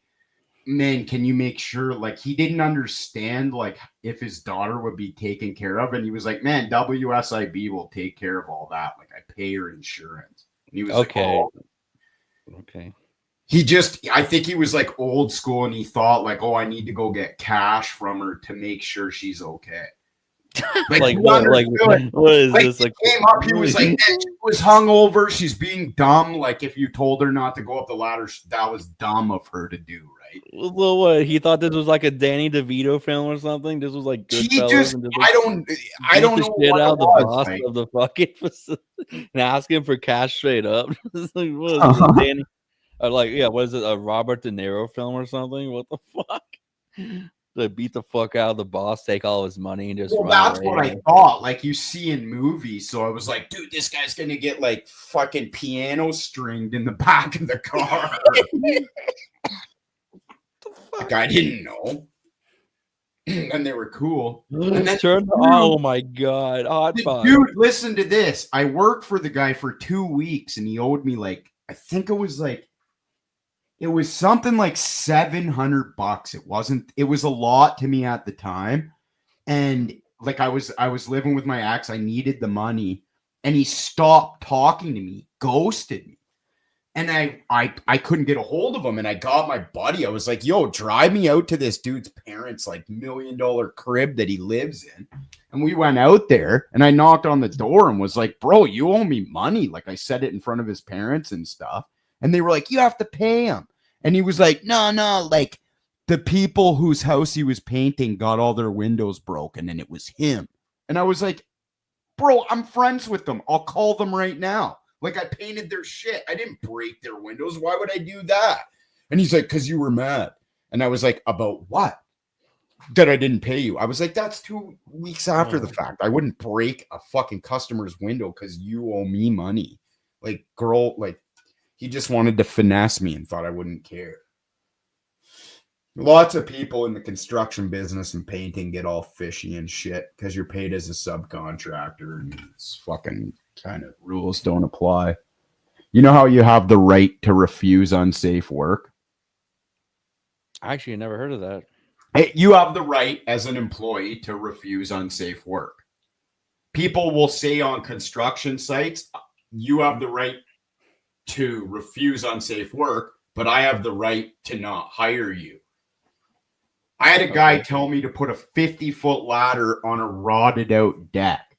"Man, can you make sure?" Like, he didn't understand, like, if his daughter would be taken care of, and he was like, "Man, WSIB will take care of all that. Like, I pay her insurance." And he was okay. Like, "Oh." Okay. I think he was like old school, and he thought like, "Oh, I need to go get cash from her to make sure she's okay." Like what? Like, what is like, this? Like, came up, he was like, she was hungover. She's being dumb. Like, if you told her not to go up the ladder, that was dumb of her to do, right? Well, what? He thought this was like a Danny DeVito film or something. This was like Goodfellas. I don't know shit what out it the was, boss like. of the fucking facility and ask him for cash straight up. Like, what is this, Danny? Like, yeah, what is it? A Robert De Niro film or something? What the fuck? They beat the fuck out of the boss, take all his money, and just run that's away. what I thought, like you see in movies. So I was like, dude, this guy's gonna get like fucking piano stringed in the back of the car. Like, I didn't know. And they were cool. And then, oh my god, hot pot. Dude, listen to this. I worked for the guy for 2 weeks, and he owed me like, I think it was something like $700. It was a lot to me at the time. And like, I was living with my ex. I needed the money, and he stopped talking to me, ghosted me. And I couldn't get a hold of him. And I got my buddy. I was like, "Yo, drive me out to this dude's parents' like $1 million crib that he lives in." And we went out there, and I knocked on the door and was like, "Bro, you owe me money." Like, I said it in front of his parents and stuff. And they were like, "You have to pay him." And he was like, no, like, the people whose house he was painting got all their windows broken, and it was him. And I was like, "Bro, I'm friends with them. I'll call them right now. Like, I painted their shit. I didn't break their windows. Why would I do that?" And he's like, "Because you were mad." And I was like, "About what?" "That I didn't pay you." I was like, "That's 2 weeks after the fact. I wouldn't break a fucking customer's window because you owe me money." Like, girl, like, he just wanted to finesse me and thought I wouldn't care. Lots of people in the construction business and painting get all fishy and shit because you're paid as a subcontractor, and it's fucking kind of rules don't apply. You know how you have the right to refuse unsafe work? Actually, I never heard of that. You have the right as an employee to refuse unsafe work. People will say on construction sites, "You have the right to refuse unsafe work, but I have the right to not hire you." I had a guy tell me to put a 50-foot ladder on a rotted out deck.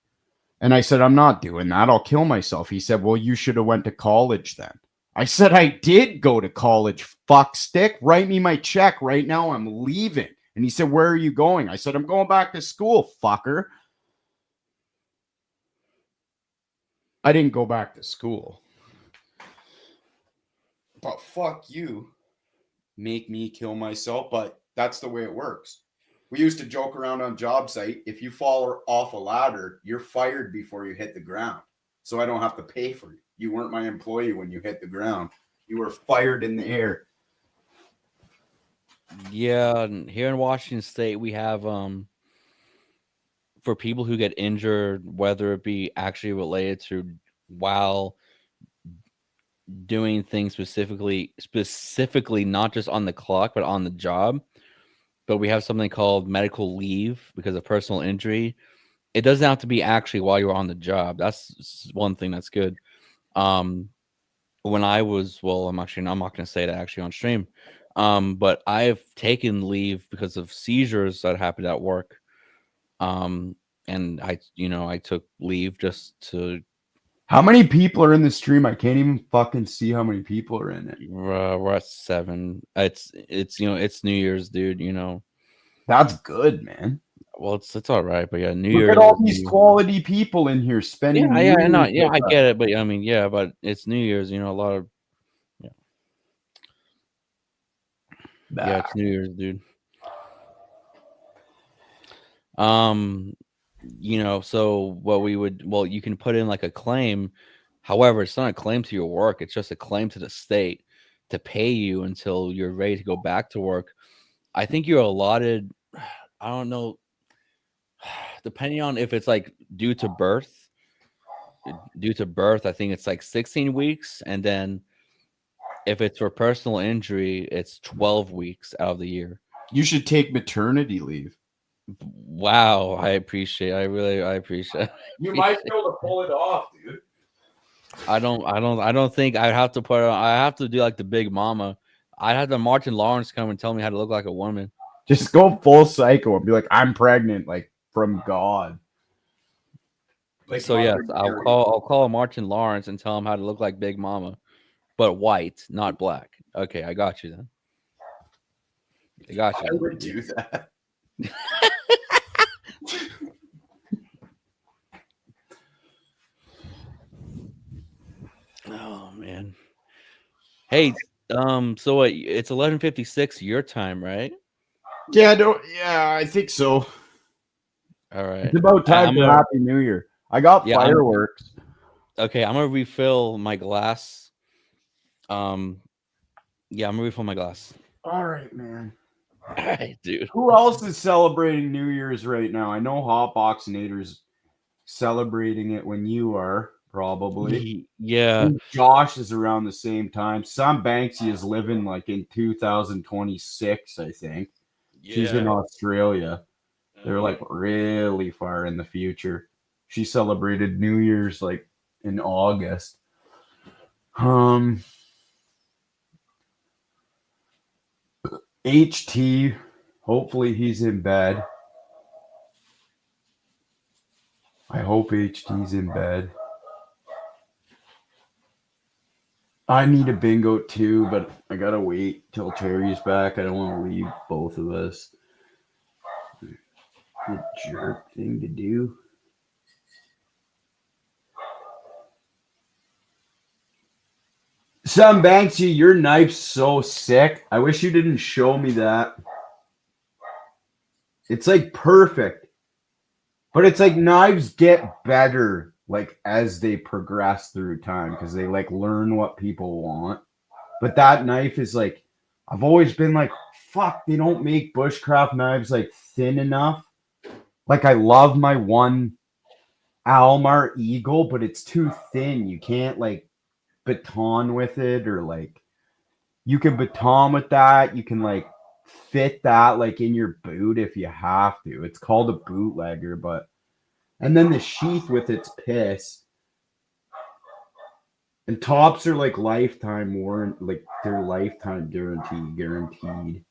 And I said, "I'm not doing that. I'll kill myself." He said, "Well, you should have went to college then." I said, "I did go to college, fuck stick. Write me my check right now. I'm leaving." And he said, "Where are you going?" I said, "I'm going back to school, fucker." I didn't go back to school. But fuck you. Make me kill myself, but that's the way it works. We used to joke around on job site. If you fall off a ladder, you're fired before you hit the ground. So I don't have to pay for you. You weren't my employee when you hit the ground. You were fired in the air. Yeah, and here in Washington State, we have for people who get injured, whether it be actually related to while doing things specifically not just on the clock but on the job, but we have something called medical leave because of personal injury. It doesn't have to be actually while you're on the job. That's one thing that's good. When I was, well, I'm not going to say that actually on stream. But I've taken leave because of seizures that happened at work. And I took leave just to. How many people are in the stream? I can't even fucking see how many people are in it. We're at 7. It's New Year's, dude. That's good, man. Well, it's all right, but yeah, New Look Year's. at all these quality people in here spending. Yeah, I get it, but I mean, yeah, but it's New Year's. A lot of. Yeah, it's New Year's, dude. So what we would, well, you can put in like a claim. However, it's not a claim to your work. It's just a claim to the state to pay you until you're ready to go back to work. I think you're allotted, I don't know, depending on if it's like due to birth. I think it's like 16 weeks. And then if it's for personal injury, it's 12 weeks out of the year. You should take maternity leave. Wow, I appreciate it. You might be able to pull it off, dude. I don't think I have to I have to do like the big mama. I'd have the Martin Lawrence come and tell me how to look like a woman. Just go full psycho and be like, I'm pregnant, like from God. Like, so yes, I'll call Martin Lawrence and tell him how to look like Big Mama, but white, not black. Okay, I got you then. I got you. I would do that. Oh man. Hey, so what, it's 11:56 your time, right? Yeah, I think so. All right. It's about time for Happy New Year. I got fireworks. Okay, I'm gonna refill my glass. I'm gonna refill my glass. All right, man. All right, dude. Who else is celebrating New Year's right now? I know Hotboxinator's celebrating it when you are, probably. Yeah. And Josh is around the same time. Sam Banksy is living like in 2026, I think. Yeah. She's in Australia. They're like really far in the future. She celebrated New Year's like in August. HT, hopefully he's in bed. I hope HT's in bed. I need a bingo too, but I gotta wait till Terry's back. I don't want to leave both of us. The jerk thing to do. Sam Banksy, your knife's so sick. I wish you didn't show me that. It's like perfect. But it's like knives get better like as they progress through time because they like learn what people want. But that knife is like, I've always been like, fuck, they don't make bushcraft knives like thin enough. Like I love my one Almar Eagle, but it's too thin. You can't like baton with it, or like you can baton with that. You can like fit that like in your boot if you have to. It's called a bootlegger, but and then the sheath with its piss. And tops are like lifetime warrant, like they're lifetime guaranteed.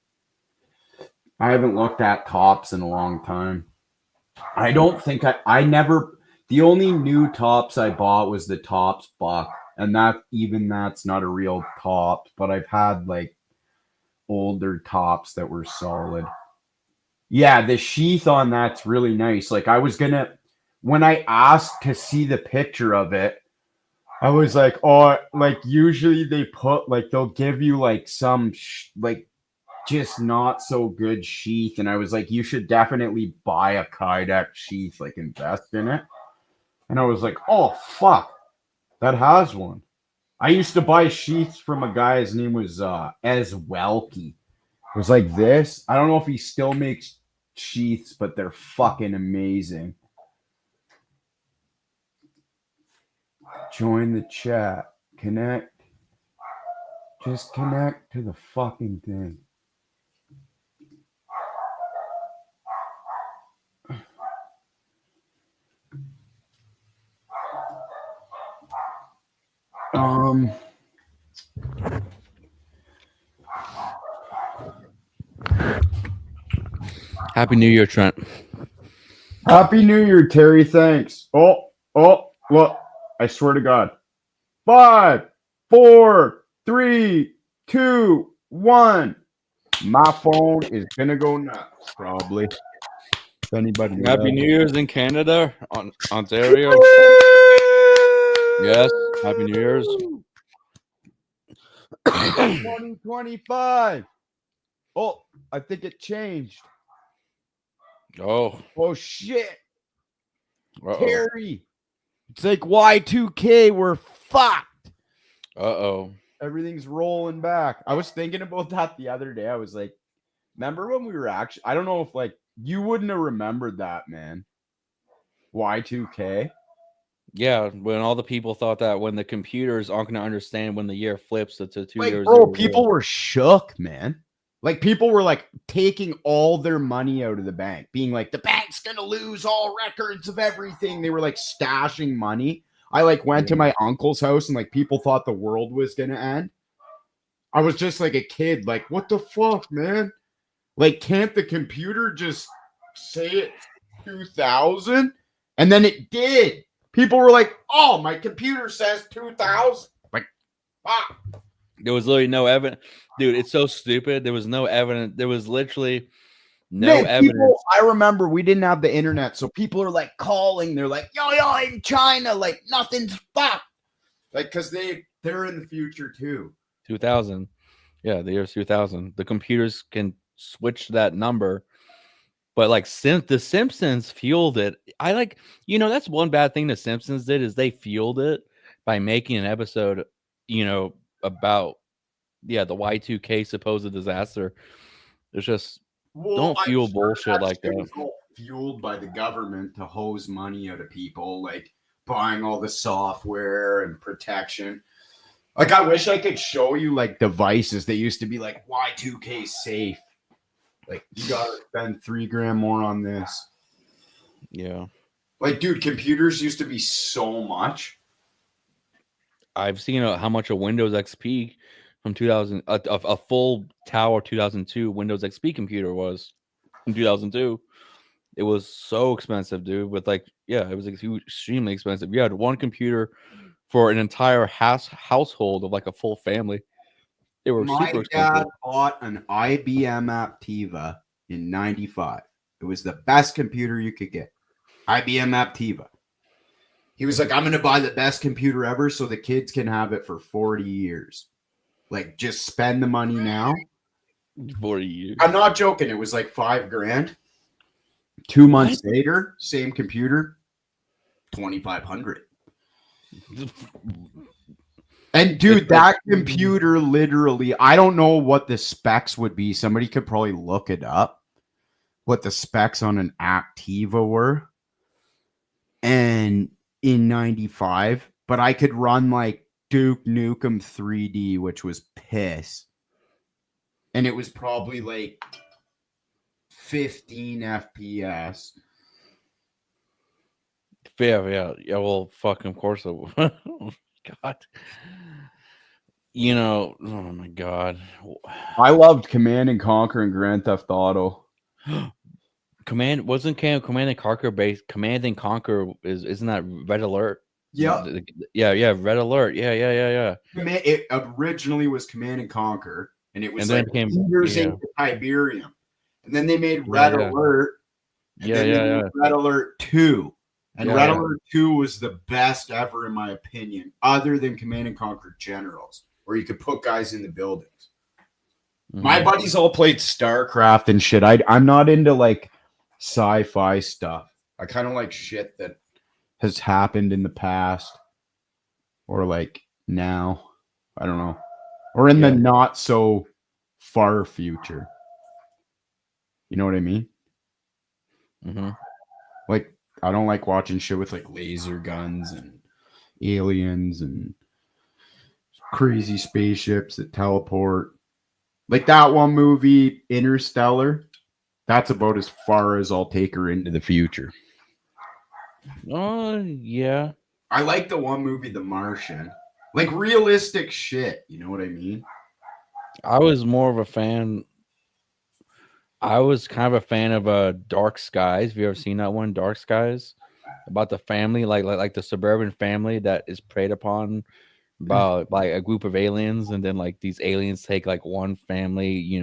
I haven't looked at tops in a long time. I don't think I never, the only new tops I bought was the Tops Buck. And that's not a real top, but I've had like older tops that were solid. Yeah, the sheath on that's really nice. Like when I asked to see the picture of it, I was like, oh, like usually they put like, they'll give you like some like just not so good sheath. And I was like, you should definitely buy a Kydex sheath, like invest in it. And I was like, oh, fuck, that has one. I used to buy sheaths from a guy, his name was Ez Welke. It was like this. I don't know if he still makes sheaths, but they're fucking amazing. Join the chat. Connect. Just connect to the fucking thing. Happy New Year, Trent. Happy New Year, Terry. Thanks. Oh, look. I swear to God. 5, 4, 3, 2, 1. My phone is gonna go nuts, probably. If anybody Happy New Year's in Canada, Ontario. Yes, Happy New Year's. 2025. Oh, I think it changed. Oh Shit. Uh-oh. Terry. It's like Y2K. We're fucked. Uh-oh. Everything's rolling back. I was thinking about that the other day. I was like, remember when we were actually, I don't know if like you wouldn't have remembered that, man. Y2K. Yeah, when all the people thought that when the computers aren't going to understand when the year flips to 2 Like, years. bro, people were shook, man. Like, people were like taking all their money out of the bank, being like, the bank's gonna lose all records of everything. They were like stashing money. I like went to my uncle's house and like people thought the world was gonna end. I was just like a kid, like, what the fuck, man? Like, can't the computer just say it's 2000? And then it did. People were like, oh, my computer says 2000. Like, fuck. There was literally no evidence. Dude, it's so stupid. There was no evidence. There was literally no evidence. I remember we didn't have the internet, so people are like calling. They're like, yo, in China, like nothing's fucked. Like, because they're in the future too. 2000. Yeah, the year 2000. The computers can switch that number. But like the Simpsons fueled it. I like, that's one bad thing the Simpsons did is they fueled it by making an episode, about the Y2K supposed disaster. It's just don't fuel bullshit like that. It's all fueled by the government to hose money out of people, like buying all the software and protection. Like, I wish I could show you like devices that used to be like Y2K safe. Like, you gotta spend $3,000 more on this. Yeah. Like, dude, computers used to be so much. I've seen how much a Windows XP from 2000, a full tower 2002 Windows XP computer was in 2002. It was so expensive, dude. With like, it was extremely expensive. You had one computer for an entire household of like a full family. They were super expensive. My dad bought an IBM Aptiva in 95. It was the best computer you could get. IBM Aptiva. He was like, I'm going to buy the best computer ever so the kids can have it for 40 years. Like, just spend the money now. 40 years. I'm not joking. It was like $5,000. 2 months later, same computer, $2,500. And dude, that computer literally, I don't know what the specs would be. Somebody could probably look it up, what the specs on an Aptiva were. And in 95, but I could run like Duke Nukem 3D, which was piss. And it was probably like 15 FPS. Yeah. Well, fucking course it was. God. Oh my God. I loved Command and Conquer and Grand Theft Auto. Command and Conquer based. Command and Conquer isn't that Red Alert? Yeah. Red Alert. Yeah. It originally was Command and Conquer, and it was and like years into Tiberium. And then they made Red Alert. And then they made Red Alert 2. And Red Alert 2 was the best ever, in my opinion, other than Command and Conquer Generals, where you could put guys in the buildings. Mm-hmm. My buddies all played StarCraft and shit. I'm not into like sci-fi stuff. I kind of like shit that has happened in the past or like now. I don't know. Or in the not so far future. You know what I mean? Mm-hmm. Like, I don't like watching shit with like laser guns and aliens and crazy spaceships that teleport. Like that one movie, Interstellar. That's about as far as I'll take her into the future. Oh, yeah. I like the one movie, The Martian. Like realistic shit. You know what I mean? I was more of a fan. I was kind of a fan of Dark Skies. Have you ever seen that one, Dark Skies? About the family, like the suburban family that is preyed upon about like a group of aliens, and then like these aliens take like one family,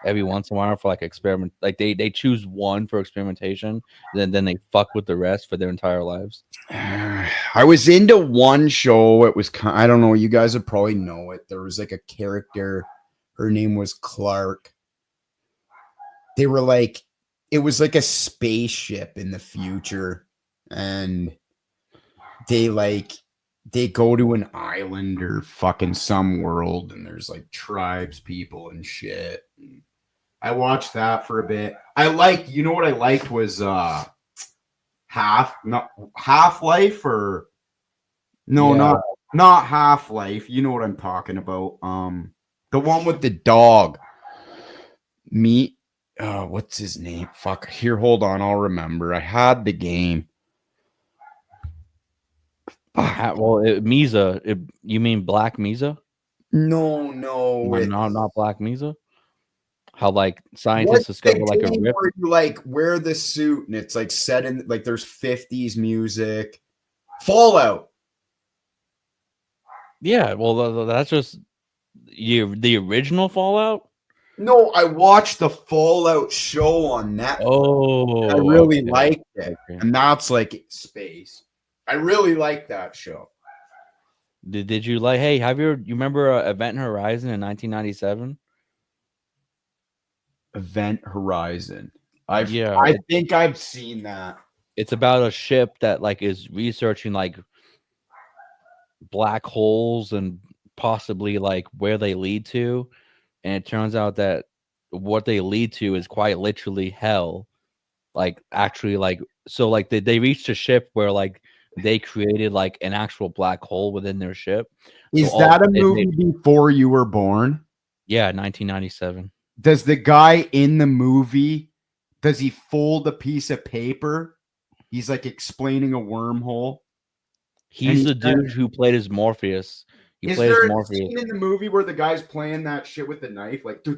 every once in a while for like experiment. Like they choose one for experimentation, then they fuck with the rest for their entire lives. I was into one show. It was I don't know. You guys would probably know it. There was like a character. Her name was Clark. They were like, it was like a spaceship in the future, and they go to an island or fucking some world, and there's like tribes people and shit. I watched that for a bit. You know what I liked was Half-Life or no, Yeah. not Half-Life. You know what I'm talking about. The one with the dog. What's his name? Fuck. Here, hold on. I'll remember. I had the game. Well, Misa. You mean Black Misa? No. Not Black Misa. How like scientists What's discover the like a game rip. where you like wear the suit and it's like set in like there's 50s music? Fallout. Yeah, well, that's just the original Fallout. No, I watched the Fallout show on Netflix. Oh, I really okay. liked it. Okay. And that's like space. I really like that show. Did you like? Hey, you remember Event Horizon in 1997? Event Horizon. I think I've seen that. It's about a ship that like is researching like black holes and possibly like where they lead to, and it turns out that what they lead to is quite literally hell. Like actually, like so, like they reached a ship where like they created like an actual black hole within their ship. Is So that a movie before you were born? Yeah, 1997. Does the guy in the movie, does he fold a piece of paper? He's like explaining a wormhole. He's the dude who played as Morpheus. He Is played as there a Morpheus. scene in the movie where the guy's playing that shit with the knife? Like, do.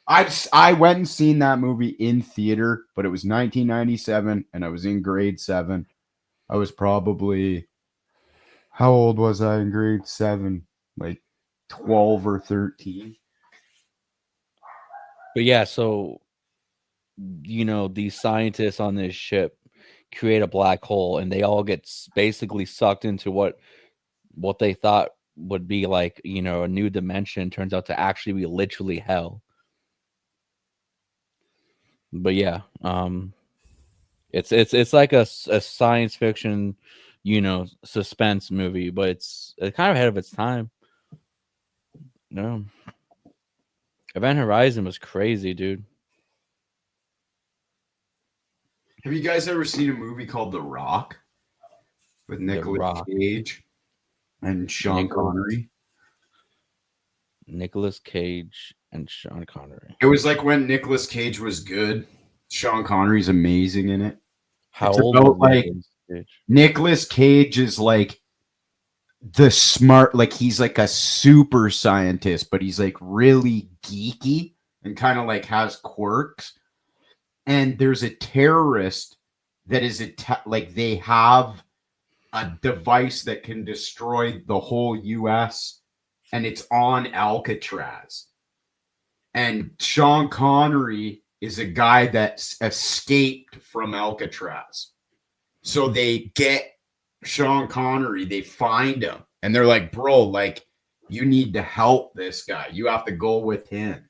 I went and seen that movie in theater, but it was 1997 and I was in grade 7. I was probably, how old was I in grade 7? Like 12 or 13. But yeah, so these scientists on this ship create a black hole, and they all get basically sucked into what they thought would be like a new dimension. Turns out to actually be literally hell. But yeah, it's like a science fiction, suspense movie, but it's kind of ahead of its time. No, Event Horizon was crazy, dude. Have you guys ever seen a movie called The Rock with Nicolas Cage and Sean Connery? Nicolas Cage and Sean Connery. It was like when Nicolas Cage was good. Sean Connery's amazing in it. How old was Nicolas Cage? Nicolas Cage is like the smart, like he's like a super scientist, but he's like really geeky and kind of like has quirks. And there's a terrorist that is like they have a device that can destroy the whole US, and it's on Alcatraz. And Sean Connery is a guy that's escaped from Alcatraz. So they get Sean Connery, they find him, and they're like, bro, like, you need to help this guy. You have to go with him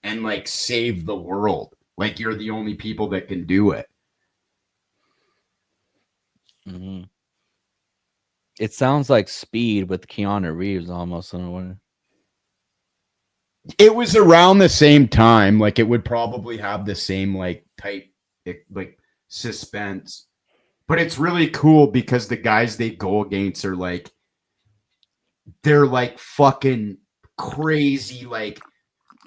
and like save the world. Like, you're the only people that can do it. Mm-hmm. It sounds like Speed with Keanu Reeves almost in a way. It was around the same time. Like, it would probably have the same like type, like suspense. But it's really cool because the guys they go against are like, they're like fucking crazy, like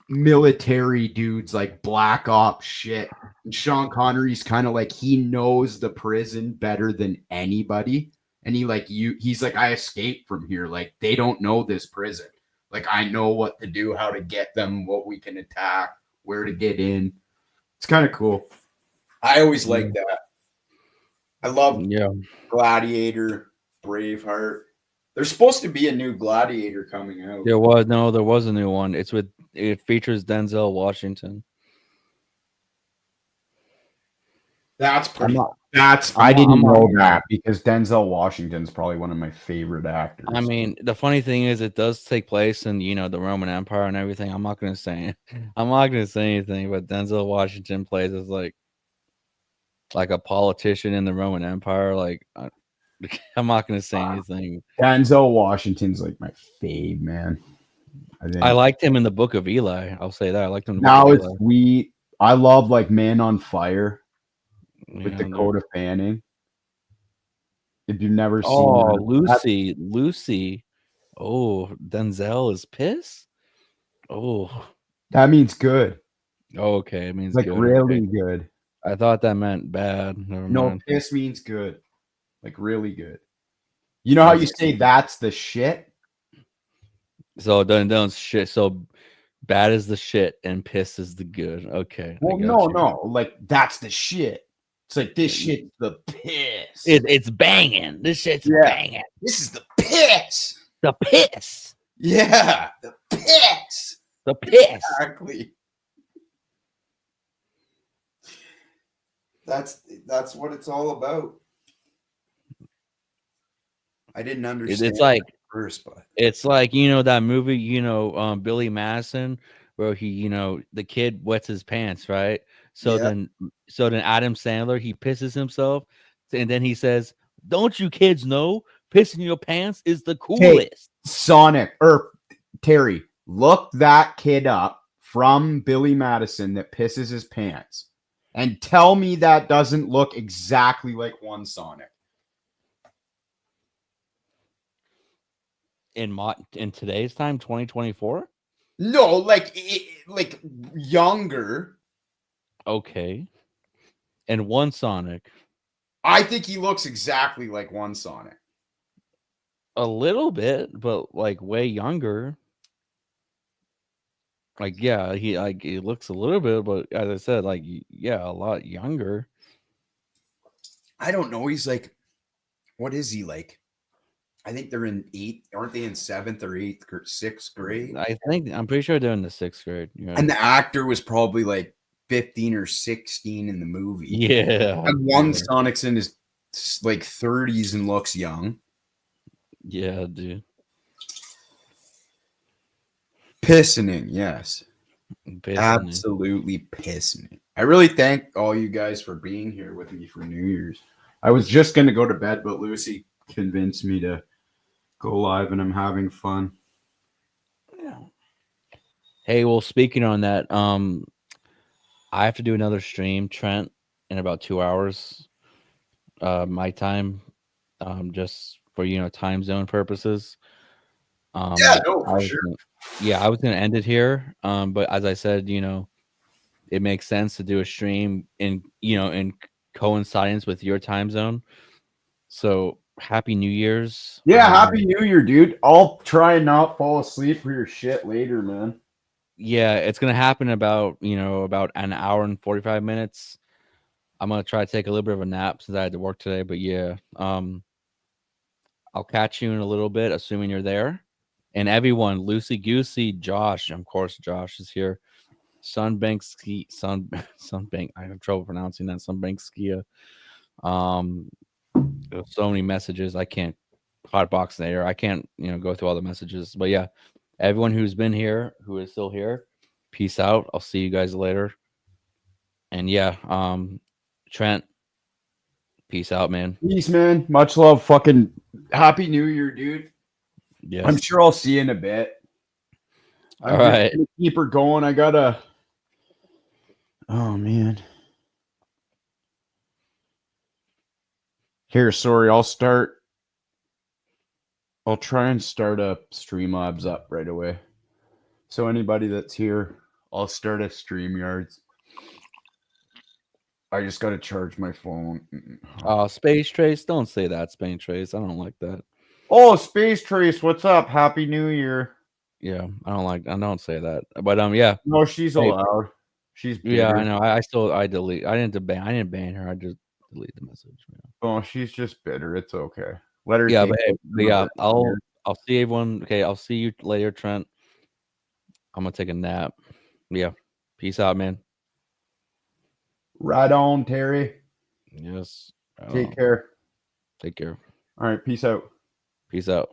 military dudes, like black ops shit. And Sean Connery's kind of like, he knows the prison better than anybody. And he's like, I escaped from here. Like, they don't know this prison. Like, I know what to do, how to get them, what we can attack, where to get in. It's kind of cool. I always like that. I love Gladiator, Braveheart. There's supposed to be a new Gladiator coming out. There was a new one. It features Denzel Washington. That's pretty. I didn't know that because Denzel Washington's probably one of my favorite actors. I mean, the funny thing is, it does take place in the Roman Empire and everything. I'm not gonna say anything, but Denzel Washington plays as like a politician in the Roman Empire. Like, I'm not gonna say anything. Denzel Washington's like my fave, man. I liked him in the Book of Eli. I'll say that I liked him. Now it's sweet. I love like Man on Fire. With Dakota Fanning. If you've never seen Lucy. Oh, Denzel is pissed? Oh. That means good. Oh, okay. It means like good. Really good. I thought that meant bad. Never mind. Piss means good. Like really good. You know how you say that's the shit? So don't shit. So bad is the shit and piss is the good. Okay. Well, no. Like that's the shit. It's like this shit's the piss. It's banging. This shit's banging. This is the piss. The piss. Yeah, the piss. The piss. Exactly. That's what it's all about. I didn't understand. It's like first, but it's like that movie, Billy Madison, where he, the kid wets his pants, right? So then Adam Sandler, he pisses himself, and then he says, "Don't you kids know pissing your pants is the coolest?" Hey, Sonic or Terry, look that kid up from Billy Madison that pisses his pants, and tell me that doesn't look exactly like one Sonic. In today's time, 2024. No, like younger. Okay. And one Sonic. I think he looks exactly like one Sonic. A little bit, but like way younger. Like, yeah, he looks a little bit, but as I said, like, yeah, a lot younger. I don't know. He's like, what is he like? I think they're in 8th. Aren't they in 7th or 8th or 6th grade? I'm pretty sure they're in the 6th grade. Yeah. And the actor was probably like 15 or 16 in the movie. Yeah. And one Sonic's in his like 30s and looks young. Yeah, dude. Pissening, yes. Pissening. Absolutely pissening. I really thank all you guys for being here with me for New Year's. I was just going to go to bed, but Lucy convinced me to go live, and I'm having fun. Yeah. Hey, well, speaking on that, I have to do another stream, Trent, in about 2 hours. My time, just for time zone purposes. For sure. I was gonna end it here. But as I said, it makes sense to do a stream in coincidence with your time zone. So happy New Year's. Yeah, happy New Year, dude. I'll try and not fall asleep for your shit later, man. Yeah, it's gonna happen about an hour and 45 minutes. I'm gonna try to take a little bit of a nap since I had to work today, but yeah. I'll catch you in a little bit, assuming you're there. And everyone, Lucy Goosey, Josh, of course, Josh is here. Sunbank, I have trouble pronouncing that. Sunbank Skia. There's so many messages. I can't hotbox the air. I can't, go through all the messages. But yeah, everyone who's been here, who is still here, peace out. I'll see you guys later. And yeah, Trent, peace out, man. Peace, man. Much love. Fucking happy New Year, dude. Yes. I'm sure I'll see you in a bit. All right. Keep her going. I gotta. Oh, man. Here, sorry. I'll try and start a Streamlabs up right away. So anybody that's here, I'll start a StreamYards. I just got to charge my phone. Space Trace. Don't say that, Space Trace. I don't like that. Oh, Space Trace, what's up? Happy New Year. Yeah, I don't say that. But yeah. No, she's Hey, allowed. She's bitter. Yeah, I know. I delete. I didn't ban her. I just delete the message. Oh, she's just bitter. It's okay. Let her. Yeah, think but yeah, I'll see everyone. Okay, I'll see you later, Trent. I'm gonna take a nap. Yeah, peace out, man. Right on, Terry. Yes. Take care. Take care. All right, peace out. Peace out.